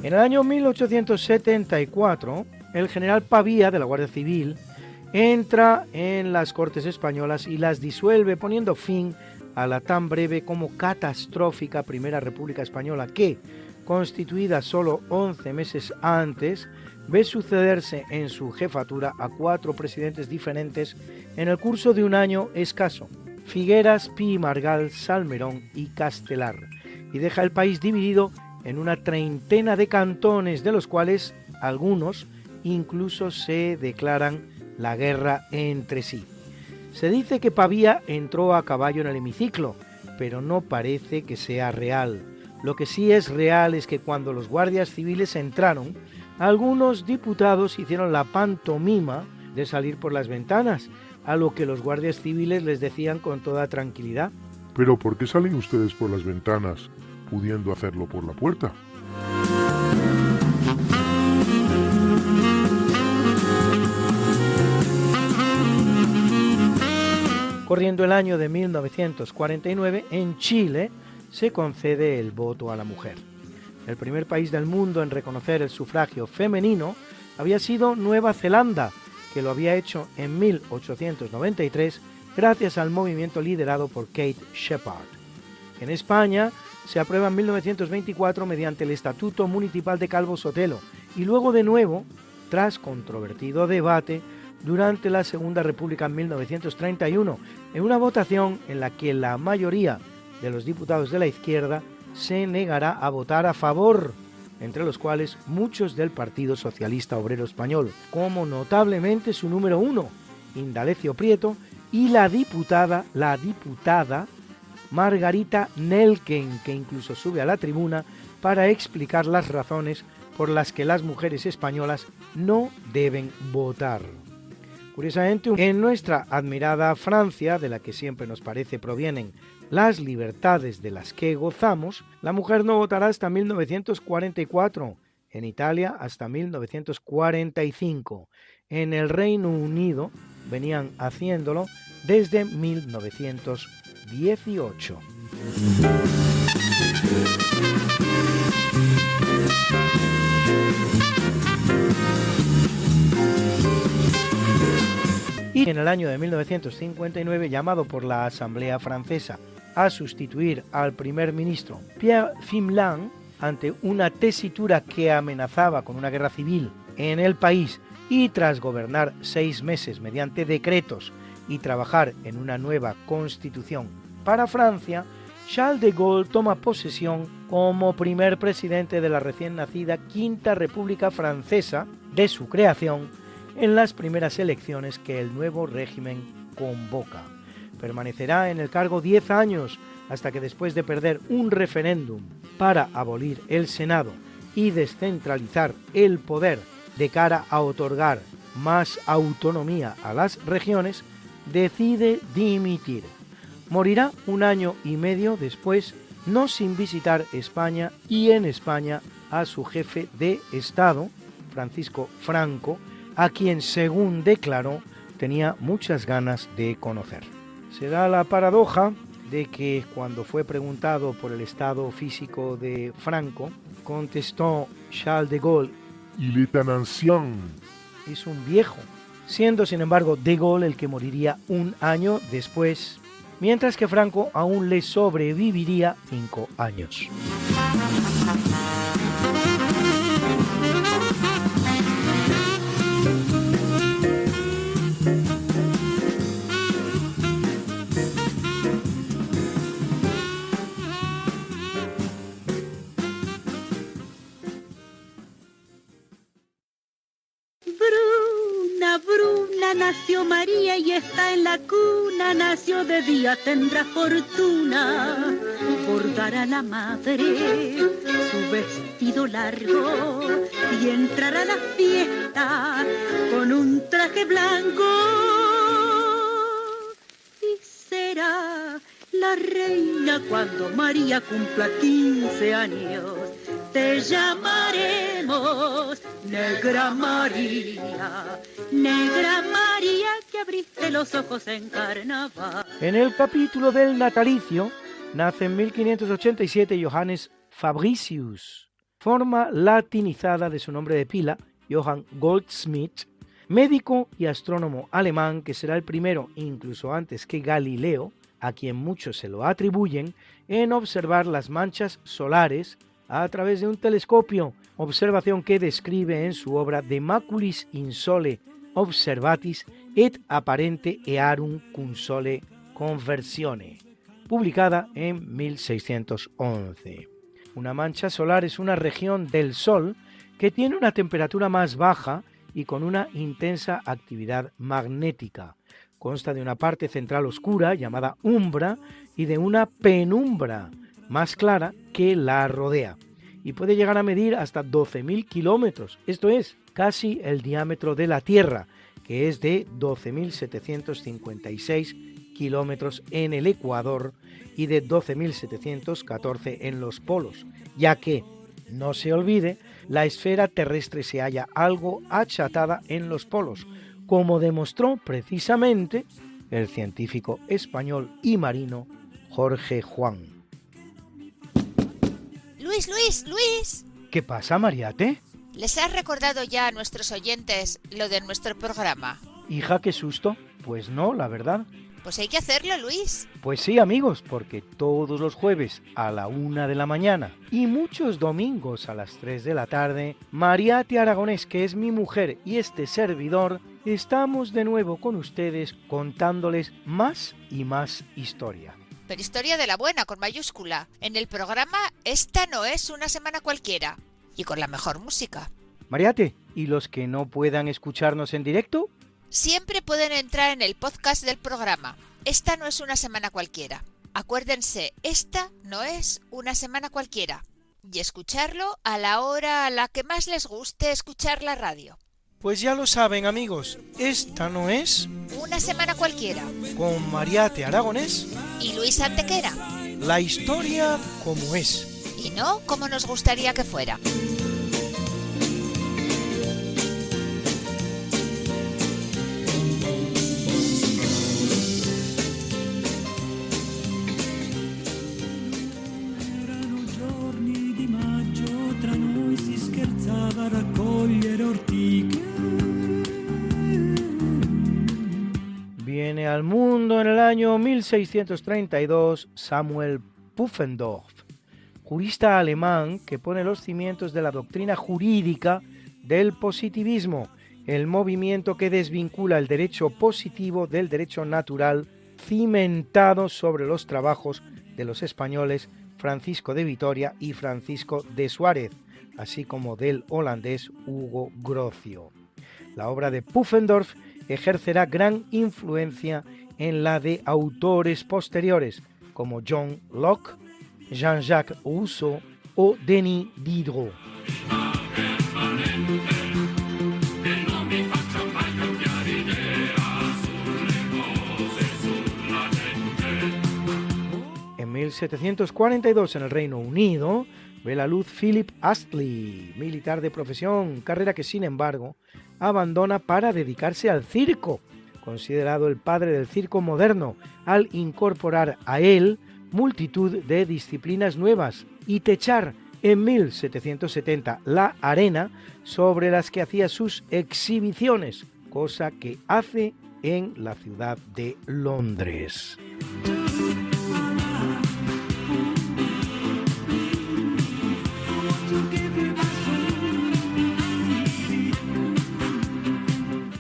En el año 1874, el general Pavía, de la Guardia Civil, entra en las Cortes Españolas y las disuelve, poniendo fin a la tan breve como catastrófica Primera República Española que, constituida solo 11 meses antes, ve sucederse en su jefatura a 4 presidentes diferentes en el curso de un año escaso: Figueras, Pi, Margall, Salmerón y Castelar, y deja el país dividido en una treintena de cantones, de los cuales algunos incluso se declaran la guerra entre sí. Se dice que Pavía entró a caballo en el hemiciclo, pero no parece que sea real. Lo que sí es real es que cuando los guardias civiles entraron, algunos diputados hicieron la pantomima de salir por las ventanas, a lo que los guardias civiles les decían con toda tranquilidad: ¿Pero por qué salen ustedes por las ventanas, pudiendo hacerlo por la puerta? Corriendo el año de 1949, en Chile se concede el voto a la mujer. El primer país del mundo en reconocer el sufragio femenino había sido Nueva Zelanda, que lo había hecho en 1893 gracias al movimiento liderado por Kate Sheppard. En España se aprueba en 1924 mediante el Estatuto Municipal de Calvo Sotelo y luego de nuevo, tras controvertido debate, durante la Segunda República en 1931, en una votación en la que la mayoría de los diputados de la izquierda se negará a votar a favor, entre los cuales muchos del Partido Socialista Obrero Español, como notablemente su número 1, Indalecio Prieto, y la diputada Margarita Nelken, que incluso sube a la tribuna para explicar las razones por las que las mujeres españolas no deben votar. Curiosamente, en nuestra admirada Francia, de la que siempre nos parece provienen las libertades de las que gozamos, la mujer no votará hasta 1944, en Italia hasta 1945, en el Reino Unido venían haciéndolo desde 1918. Y en el año de 1959, llamado por la Asamblea Francesa a sustituir al primer ministro Pierre Fimelin ante una tesitura que amenazaba con una guerra civil en el país, y tras gobernar 6 meses mediante decretos y trabajar en una nueva constitución para Francia, Charles de Gaulle toma posesión como primer presidente de la recién nacida Quinta República Francesa de su creación en las primeras elecciones que el nuevo régimen convoca. Permanecerá en el cargo 10 años hasta que, después de perder un referéndum para abolir el Senado y descentralizar el poder de cara a otorgar más autonomía a las regiones, decide dimitir. Morirá 1 año y medio después, no sin visitar España, y en España a su jefe de Estado, Francisco Franco, a quien, según declaró, tenía muchas ganas de conocer. Se da la paradoja de que cuando fue preguntado por el estado físico de Franco, contestó Charles de Gaulle: «Il est un ancien». Es un viejo, siendo sin embargo de Gaulle el que moriría 1 año después, mientras que Franco aún le sobreviviría 5 años. Bruna nació María y está en la cuna, nació de día, tendrá fortuna, bordará la madre su vestido largo y entrará a la fiesta con un traje blanco y será la reina cuando María cumpla 15 años. Te llamaremos Negra María, Negra María, que abriste los ojos en carnaval. En el capítulo del natalicio nace en 1587 Johannes Fabricius, forma latinizada de su nombre de pila, Johann Goldschmidt, médico y astrónomo alemán que será el primero, incluso antes que Galileo, a quien muchos se lo atribuyen, en observar las manchas solares a través de un telescopio, observación que describe en su obra De Maculis in Sole Observatis et Apparente Earum cum Sole Conversione, publicada en 1611. Una mancha solar es una región del Sol que tiene una temperatura más baja y con una intensa actividad magnética. Consta de una parte central oscura llamada umbra y de una penumbra más clara que la rodea, y puede llegar a medir hasta 12.000 kilómetros, esto es, casi el diámetro de la Tierra, que es de 12.756 kilómetros en el Ecuador y de 12.714 en los polos, ya que, no se olvide, la esfera terrestre se halla algo achatada en los polos, como demostró precisamente el científico español y marino Jorge Juan. Luis. ¿Qué pasa, Mariate? ¿Les has recordado ya a nuestros oyentes lo de nuestro programa? Hija, qué susto. Pues no, la verdad. Pues hay que hacerlo, Luis. Pues sí, amigos, porque todos los jueves a la 1 de la mañana y muchos domingos a las 3 de la tarde, Mariate Aragonés, que es mi mujer, y este servidor, estamos de nuevo con ustedes contándoles más y más historia. Pero historia de la buena, con mayúscula. En el programa Esta no es una semana cualquiera. Y con la mejor música. Mariate, ¿y los que no puedan escucharnos en directo? Siempre pueden entrar en el podcast del programa. Esta no es una semana cualquiera. Acuérdense, esta no es una semana cualquiera. Y escucharlo a la hora a la que más les guste escuchar la radio. Pues ya lo saben, amigos, esta no es una semana cualquiera. Con Mariate Aragonés y Luis Antequera. La historia como es. Y no como nos gustaría que fuera. Erano giorni di maggio, tra noi si scherzava a raccogliere ortiche. Viene al mundo en el año 1632 Samuel Pufendorf, jurista alemán que pone los cimientos de la doctrina jurídica del positivismo, el movimiento que desvincula el derecho positivo del derecho natural, cimentado sobre los trabajos de los españoles Francisco de Vitoria y Francisco de Suárez, así como del holandés Hugo Grocio. La obra de Pufendorf ejercerá gran influencia en la de autores posteriores como John Locke, Jean-Jacques Rousseau o Denis Diderot. En 1742 en el Reino Unido ve la luz Philip Astley, militar de profesión, carrera que sin embargo abandona para dedicarse al circo, considerado el padre del circo moderno, al incorporar a él multitud de disciplinas nuevas y techar en 1770 la arena sobre las que hacía sus exhibiciones, cosa que hace en la ciudad de Londres.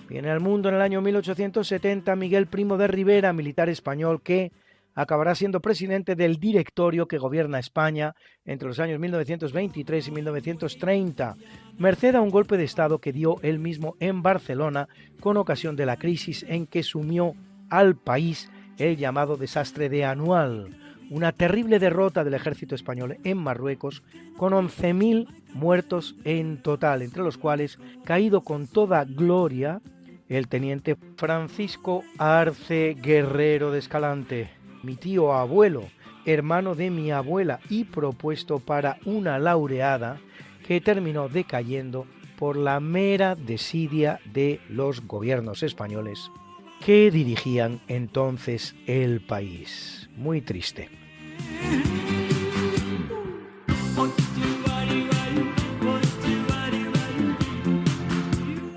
Viene al mundo en el año 1870 Miguel Primo de Rivera, militar español que acabará siendo presidente del directorio que gobierna España entre los años 1923 y 1930, merced a un golpe de Estado que dio él mismo en Barcelona con ocasión de la crisis en que sumió al país el llamado desastre de Anual, una terrible derrota del ejército español en Marruecos con 11.000 muertos en total, entre los cuales, caído con toda gloria, el teniente Francisco Arce Guerrero de Escalante, mi tío abuelo, hermano de mi abuela y propuesto para una laureada que terminó decayendo por la mera desidia de los gobiernos españoles que dirigían entonces el país. Muy triste.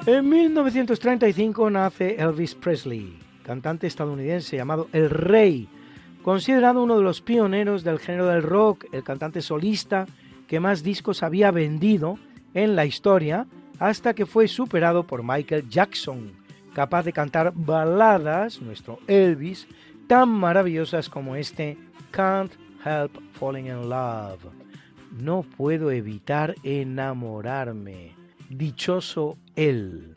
En 1935 nace Elvis Presley, cantante estadounidense llamado el Rey, Considerado uno de los pioneros del género del rock, el cantante solista que más discos había vendido en la historia, hasta que fue superado por Michael Jackson, capaz de cantar baladas, nuestro Elvis, tan maravillosas como este Can't Help Falling in Love. No puedo evitar enamorarme. Dichoso él.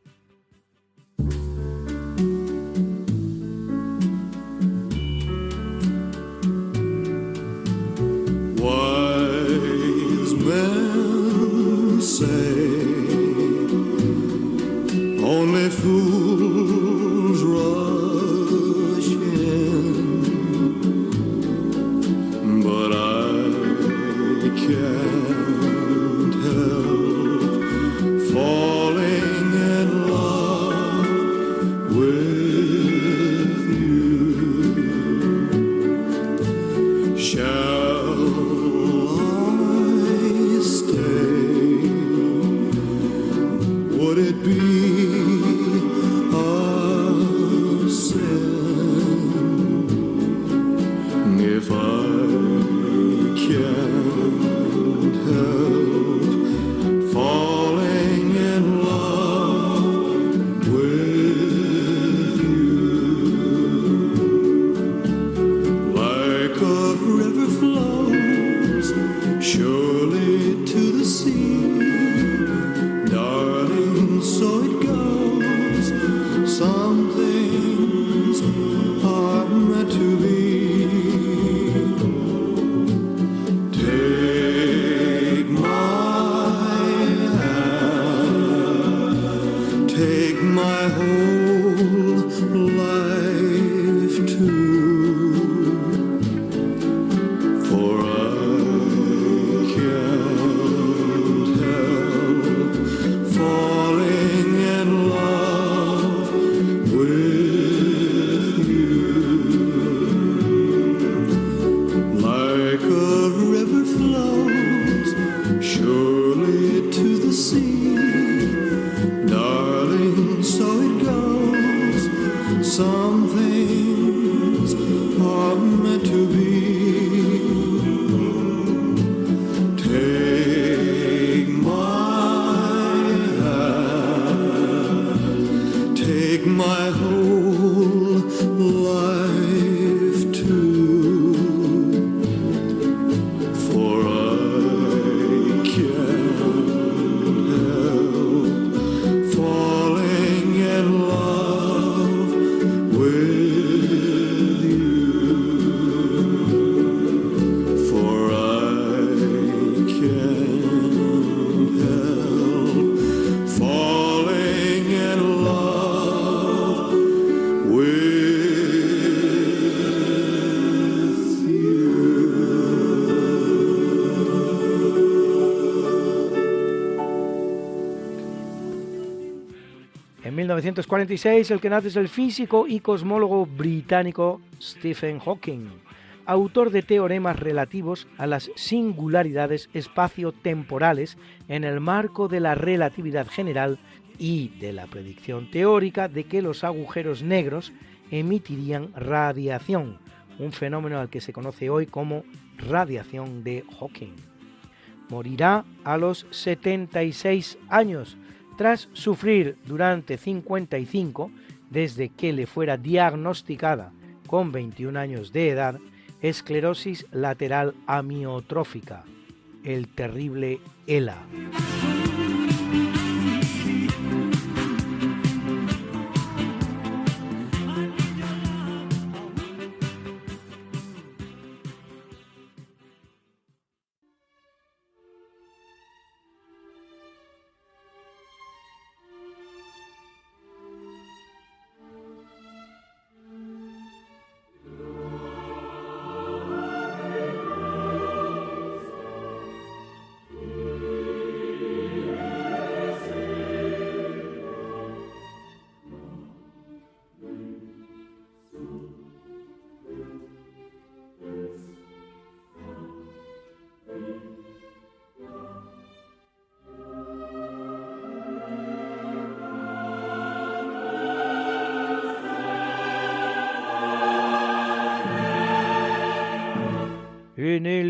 Wise men say only fools rush in, but I can't help falling in love with you. Shall I stay? Would it be a sin if I can't help falling in love with you? Like a river flows surely to the sea, darling, so it goes. Some things are meant to be. Take my hand, take my whole life too, for I can't help falling in love with you. Like a river flows surely to the sea, darling, so it goes. Some things are meant to be. Take my hand, take my whole life too, for I can't help falling in love with you, for I can't help falling in love with you. 1946, el que nace es el físico y cosmólogo británico Stephen Hawking, autor de teoremas relativos a las singularidades espaciotemporales en el marco de la relatividad general y de la predicción teórica de que los agujeros negros emitirían radiación, un fenómeno al que se conoce hoy como radiación de Hawking. Morirá a los 76 años, tras sufrir durante 55, desde que le fuera diagnosticada con 21 años de edad, esclerosis lateral amiotrófica, el terrible ELA.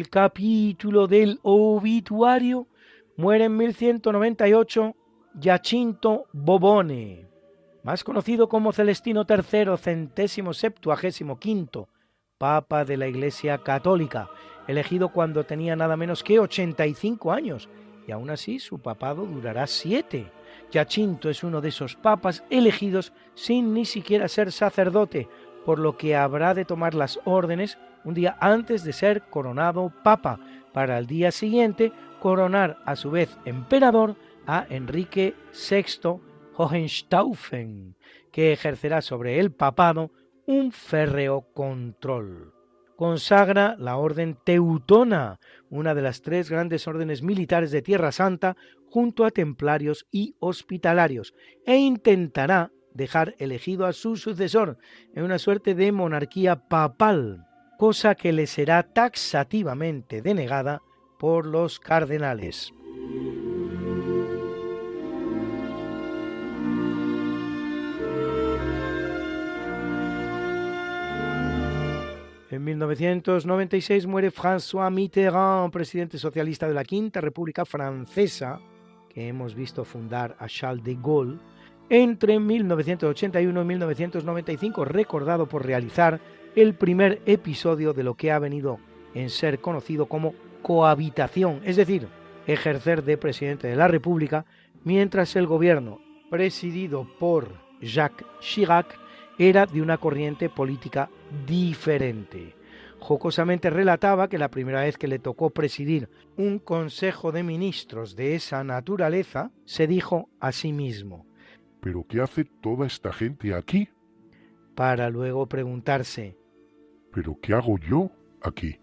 el capítulo del obituario, muere en 1198 Giacinto Bobone, más conocido como Celestino III, centésimo septuagésimo quinto Papa de la Iglesia Católica, elegido cuando tenía nada menos que 85 años, y aún así su papado durará 7. Giacinto es uno de esos papas elegidos sin ni siquiera ser sacerdote, por lo que habrá de tomar las órdenes un día antes de ser coronado papa, para el día siguiente coronar a su vez emperador a Enrique VI Hohenstaufen, que ejercerá sobre el papado un férreo control. Consagra la Orden Teutona, una de las 3 grandes órdenes militares de Tierra Santa, junto a templarios y hospitalarios, e intentará dejar elegido a su sucesor en una suerte de monarquía papal, cosa que le será taxativamente denegada por los cardenales. En 1996 muere François Mitterrand, presidente socialista de la Quinta República Francesa, que hemos visto fundar a Charles de Gaulle, entre 1981 y 1995, recordado por realizar el primer episodio de lo que ha venido en ser conocido como cohabitación, es decir, ejercer de presidente de la República, mientras el gobierno, presidido por Jacques Chirac, era de una corriente política diferente. Jocosamente relataba que la primera vez que le tocó presidir un consejo de ministros de esa naturaleza, se dijo a sí mismo: ¿pero qué hace toda esta gente aquí? Para luego preguntarse: ¿pero qué hago yo aquí?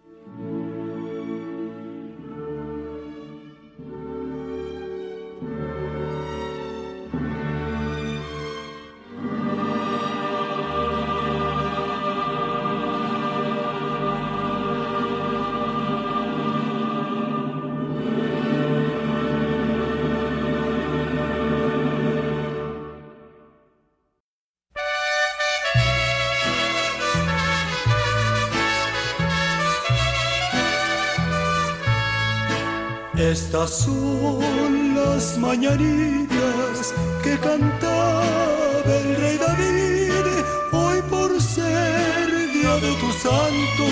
Estas son las mañanitas que cantaba el rey David. Hoy por ser día de tu santo,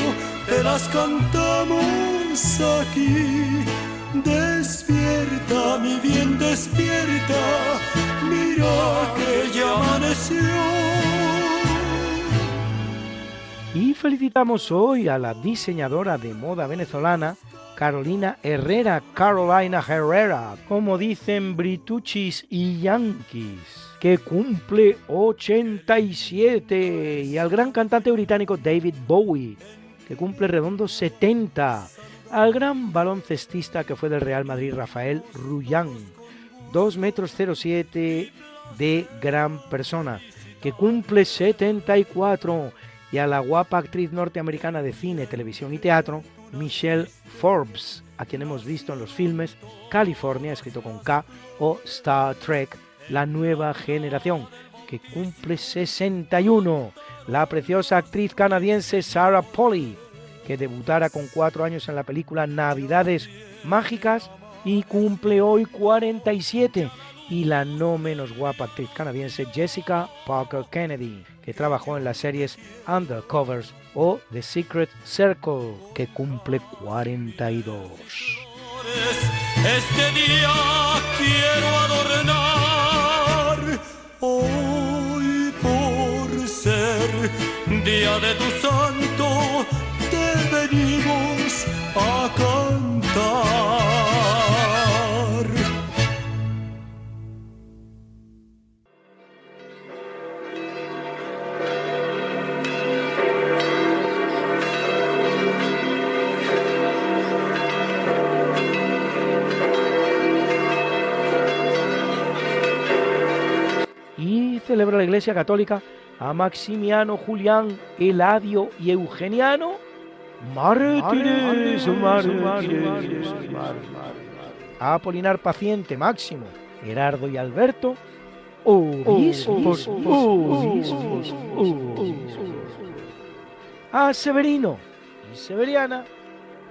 te las cantamos aquí. Despierta, mi bien, despierta, mira que ya amaneció. Y felicitamos hoy a la diseñadora de moda venezolana Carolina Herrera, como dicen brituchis y yanquis, que cumple 87, y al gran cantante británico David Bowie, que cumple redondo 70, al gran baloncestista que fue del Real Madrid Rafael Rullán, 2,07 metros de gran persona, que cumple 74, y a la guapa actriz norteamericana de cine, televisión y teatro, Michelle Forbes, a quien hemos visto en los filmes California, escrito con K, o Star Trek, La Nueva Generación, que cumple 61. La preciosa actriz canadiense Sarah Polley, que debutara con 4 años en la película Navidades Mágicas y cumple hoy 47. Y la no menos guapa actriz canadiense Jessica Parker Kennedy, que trabajó en las series Undercovers o The Secret Circle, que cumple 42. Este día quiero adornar, hoy por ser día de tu santo, te venimos a cantar. Celebra la Iglesia Católica a Maximiano, Julián, Eladio y Eugeniano, mártires, a Apolinar Paciente, Máximo, Gerardo y Alberto, obispos, a Severino y Severiana,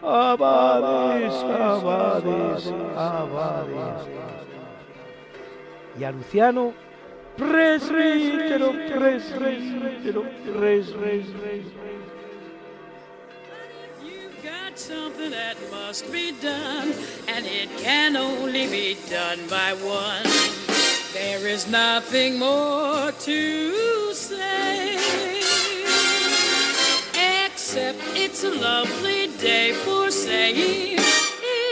abades, abades, abades. Y a Luciano, presbítero, presbítero, presbítero. Got something that must be done, and it can only be done by one. There is nothing more to say, except it's a lovely day for saying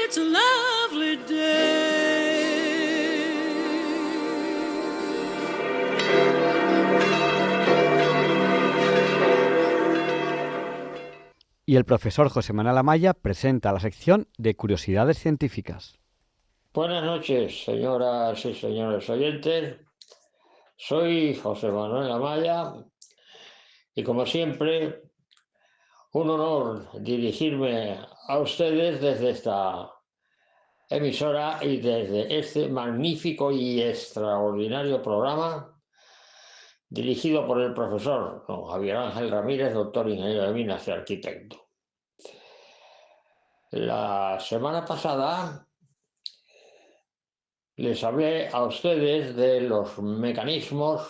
it's a lovely day. Y el profesor José Manuel Amaya presenta la sección de curiosidades científicas. Buenas noches, señoras y señores oyentes. Soy José Manuel Amaya y, como siempre, un honor dirigirme a ustedes desde esta emisora y desde este magnífico y extraordinario programa dirigido por el profesor don Javier Ángel Ramírez, doctor ingeniero de minas y arquitecto. La semana pasada les hablé a ustedes de los mecanismos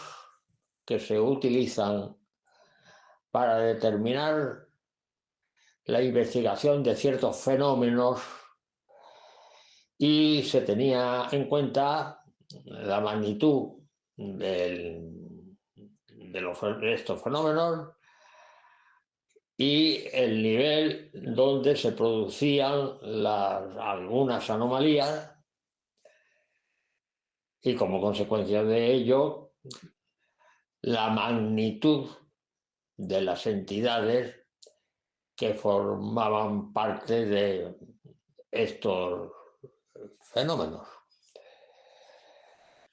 que se utilizan para determinar la investigación de ciertos fenómenos y se tenía en cuenta la magnitud de estos fenómenos y el nivel donde se producían algunas anomalías y, como consecuencia de ello, la magnitud de las entidades que formaban parte de estos fenómenos.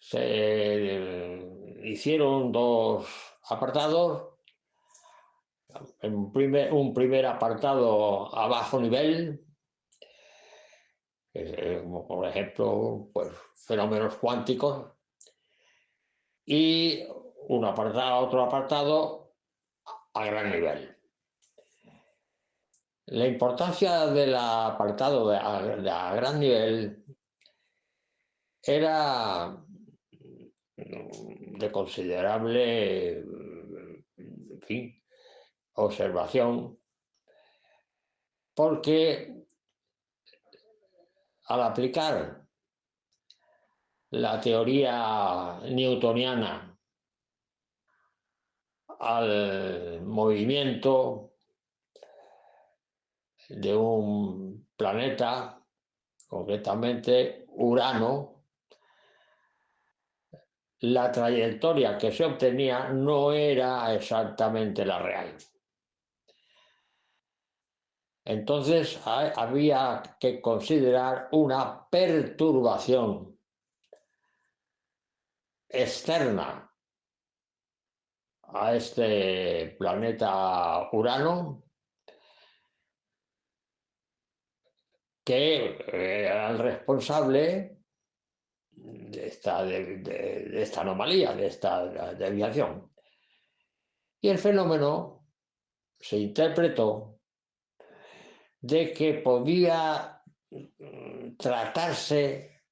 Se hicieron dos apartados. Un primer apartado a bajo nivel, como por ejemplo fenómenos cuánticos, y otro apartado a gran nivel. La importancia del apartado a gran nivel era de considerable, en fin, observación, porque al aplicar la teoría newtoniana al movimiento de un planeta, concretamente Urano, la trayectoria que se obtenía no era exactamente la real. Entonces había que considerar una perturbación externa a este planeta Urano, que era el responsable de esta anomalía, de esta desviación. Y el fenómeno se interpretó de que podía tratarse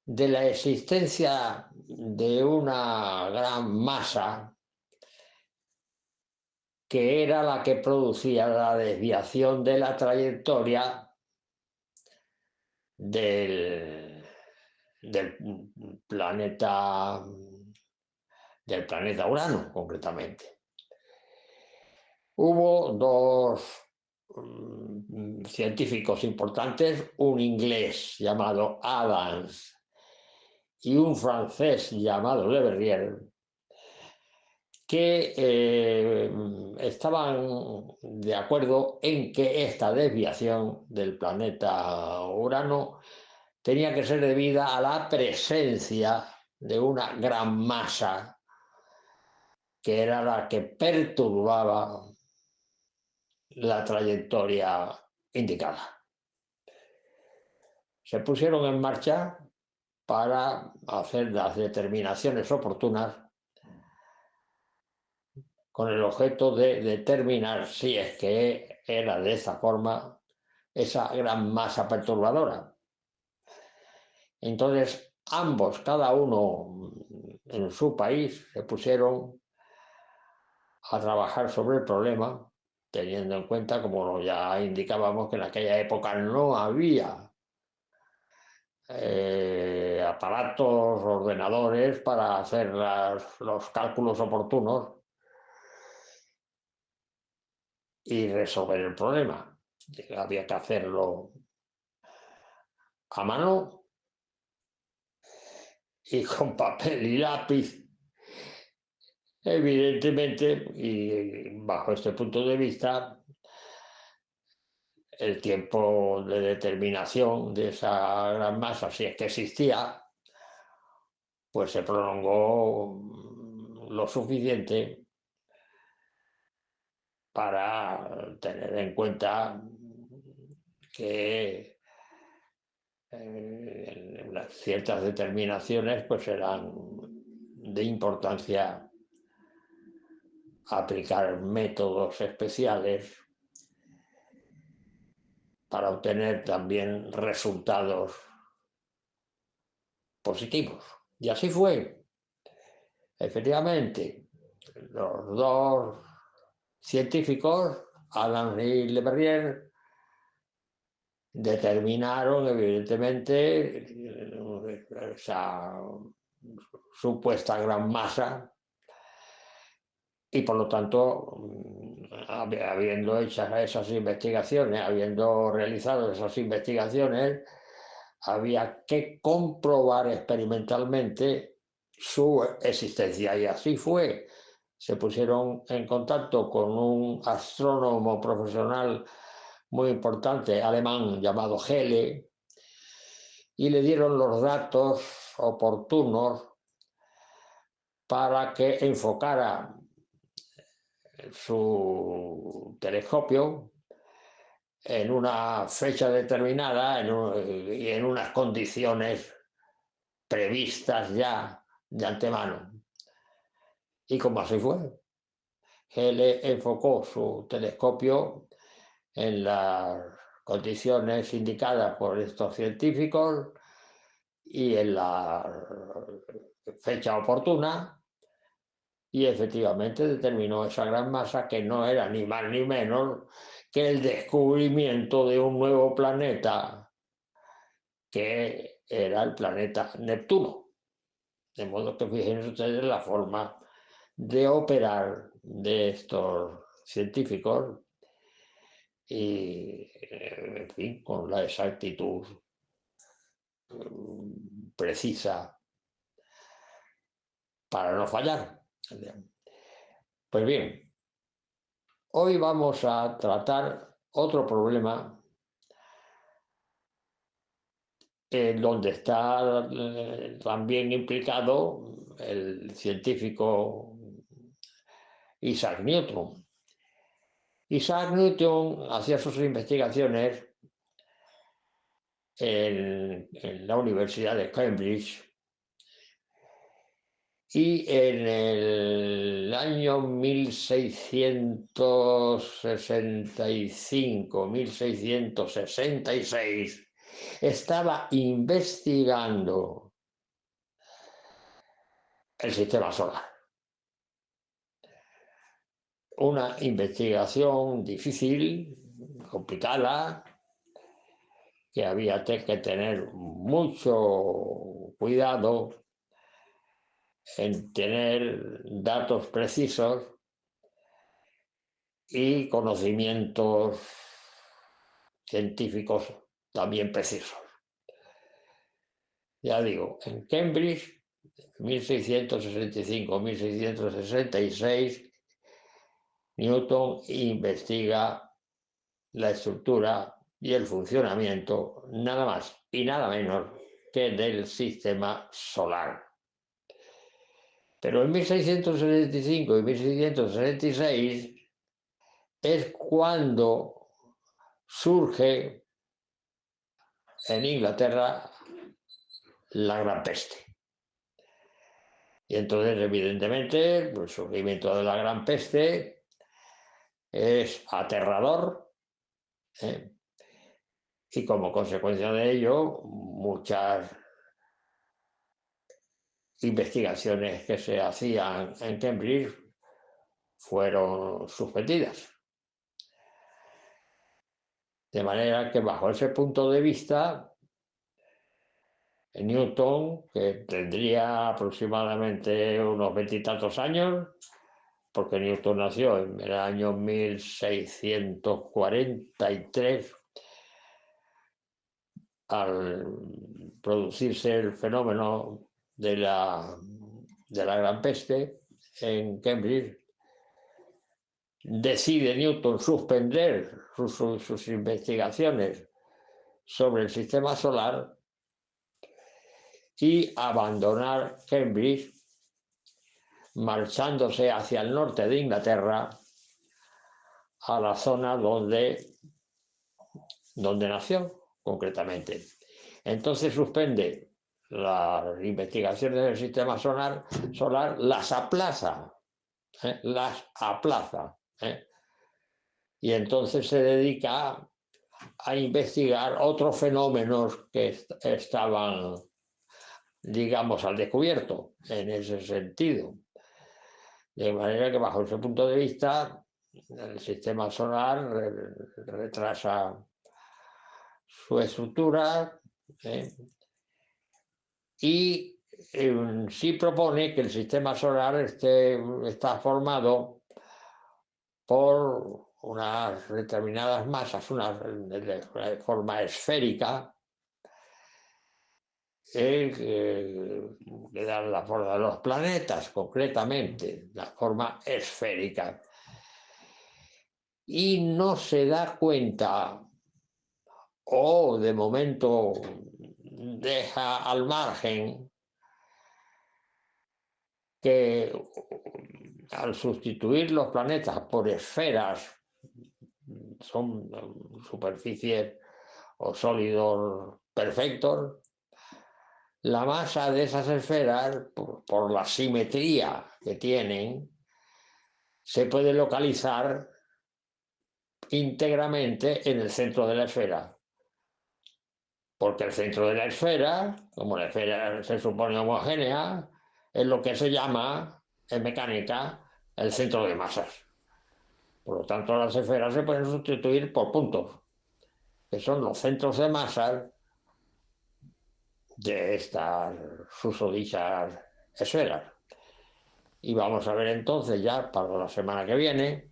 de la existencia de una gran masa que era la que producía la desviación de la trayectoria del planeta Urano, concretamente. Hubo dos científicos importantes, un inglés llamado Adams y un francés llamado Le Verrier, que estaban de acuerdo en que esta desviación del planeta Urano tenía que ser debida a la presencia de una gran masa que era la que perturbaba la trayectoria indicada. Se pusieron en marcha para hacer las determinaciones oportunas con el objeto de determinar si es que era de esa forma esa gran masa perturbadora. Entonces, ambos, cada uno en su país, se pusieron a trabajar sobre el problema, teniendo en cuenta, como ya indicábamos, que en aquella época no había aparatos, ordenadores para hacer los cálculos oportunos y resolver el problema. Había que hacerlo a mano y con papel y lápiz. Evidentemente, y bajo este punto de vista, el tiempo de determinación de esa gran masa, si es que existía, pues se prolongó lo suficiente para tener en cuenta que ciertas determinaciones pues eran de importancia aplicar métodos especiales para obtener también resultados positivos. Y así fue. Efectivamente, los dos científicos, Alan y Le Verrier, determinaron evidentemente esa supuesta gran masa y por lo tanto, habiendo hecho esas investigaciones, habiendo realizado esas investigaciones, había que comprobar experimentalmente su existencia y así fue. Se pusieron en contacto con un astrónomo profesional muy importante, alemán, llamado Helle, y le dieron los datos oportunos para que enfocara su telescopio en una fecha determinada y en unas condiciones previstas ya de antemano. Y como así fue, Helle enfocó su telescopio en las condiciones indicadas por estos científicos y en la fecha oportuna, y efectivamente determinó esa gran masa que no era ni más ni menos que el descubrimiento de un nuevo planeta, que era el planeta Neptuno. De modo que fíjense ustedes la forma de operar de estos científicos y, en fin, con la exactitud precisa para no fallar. Pues bien, hoy vamos a tratar otro problema donde está también implicado el científico Isaac Newton. Isaac Newton hacía sus investigaciones en la Universidad de Cambridge y en el año 1665-1666 estaba investigando el sistema solar. Una investigación difícil, complicada, que había que tener mucho cuidado en tener datos precisos y conocimientos científicos también precisos. Ya digo, en Cambridge, 1665-1666, Newton investiga la estructura y el funcionamiento, nada más y nada menos que del sistema solar. Pero en 1665 y 1666 es cuando surge en Inglaterra la Gran Peste. Y entonces, evidentemente, el surgimiento de la Gran Peste es aterrador Y como consecuencia de ello, muchas investigaciones que se hacían en Cambridge fueron suspendidas. De manera que bajo ese punto de vista, Newton, que tendría aproximadamente unos 20 y tantos años, porque Newton nació en el año 1643, al producirse el fenómeno de la Gran Peste en Cambridge, decide Newton suspender sus investigaciones sobre el sistema solar y abandonar Cambridge, marchándose hacia el norte de Inglaterra, a la zona donde nació concretamente. Entonces suspende las investigaciones del sistema solar, las aplaza. Y entonces se dedica a investigar otros fenómenos que estaban, digamos, al descubierto en ese sentido. De manera que bajo ese punto de vista el sistema solar retrasa su estructura y sí propone que el sistema solar está formado por unas determinadas masas, unas de forma esférica, que dan la forma de los planetas, concretamente, la forma esférica. Y no se da cuenta, o de momento deja al margen, que al sustituir los planetas por esferas, son superficies o sólidos perfectos, la masa de esas esferas, por la simetría que tienen, se puede localizar íntegramente en el centro de la esfera. Porque el centro de la esfera, como la esfera se supone homogénea, es lo que se llama en mecánica el centro de masas. Por lo tanto, las esferas se pueden sustituir por puntos, que son los centros de masas de estas susodichas esferas. Y vamos a ver entonces ya para la semana que viene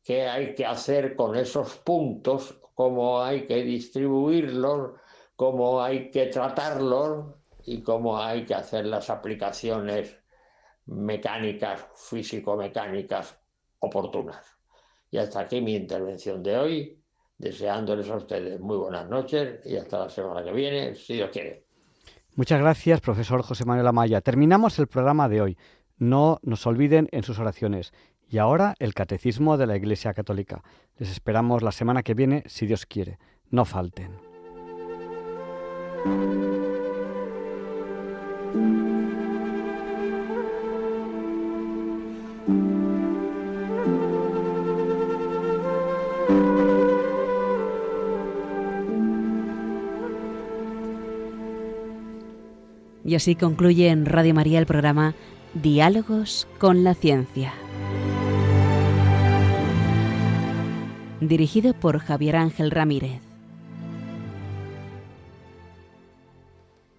qué hay que hacer con esos puntos, cómo hay que distribuirlos, cómo hay que tratarlos y cómo hay que hacer las aplicaciones mecánicas, físico-mecánicas oportunas. Y hasta aquí mi intervención de hoy, deseándoles a ustedes muy buenas noches y hasta la semana que viene, si Dios quiere. Muchas gracias, profesor José Manuel Amaya. Terminamos el programa de hoy. No nos olviden en sus oraciones. Y ahora el Catecismo de la Iglesia Católica. Les esperamos la semana que viene, si Dios quiere. No falten. Y así concluye en Radio María el programa Diálogos con la Ciencia, dirigido por Javier Ángel Ramírez.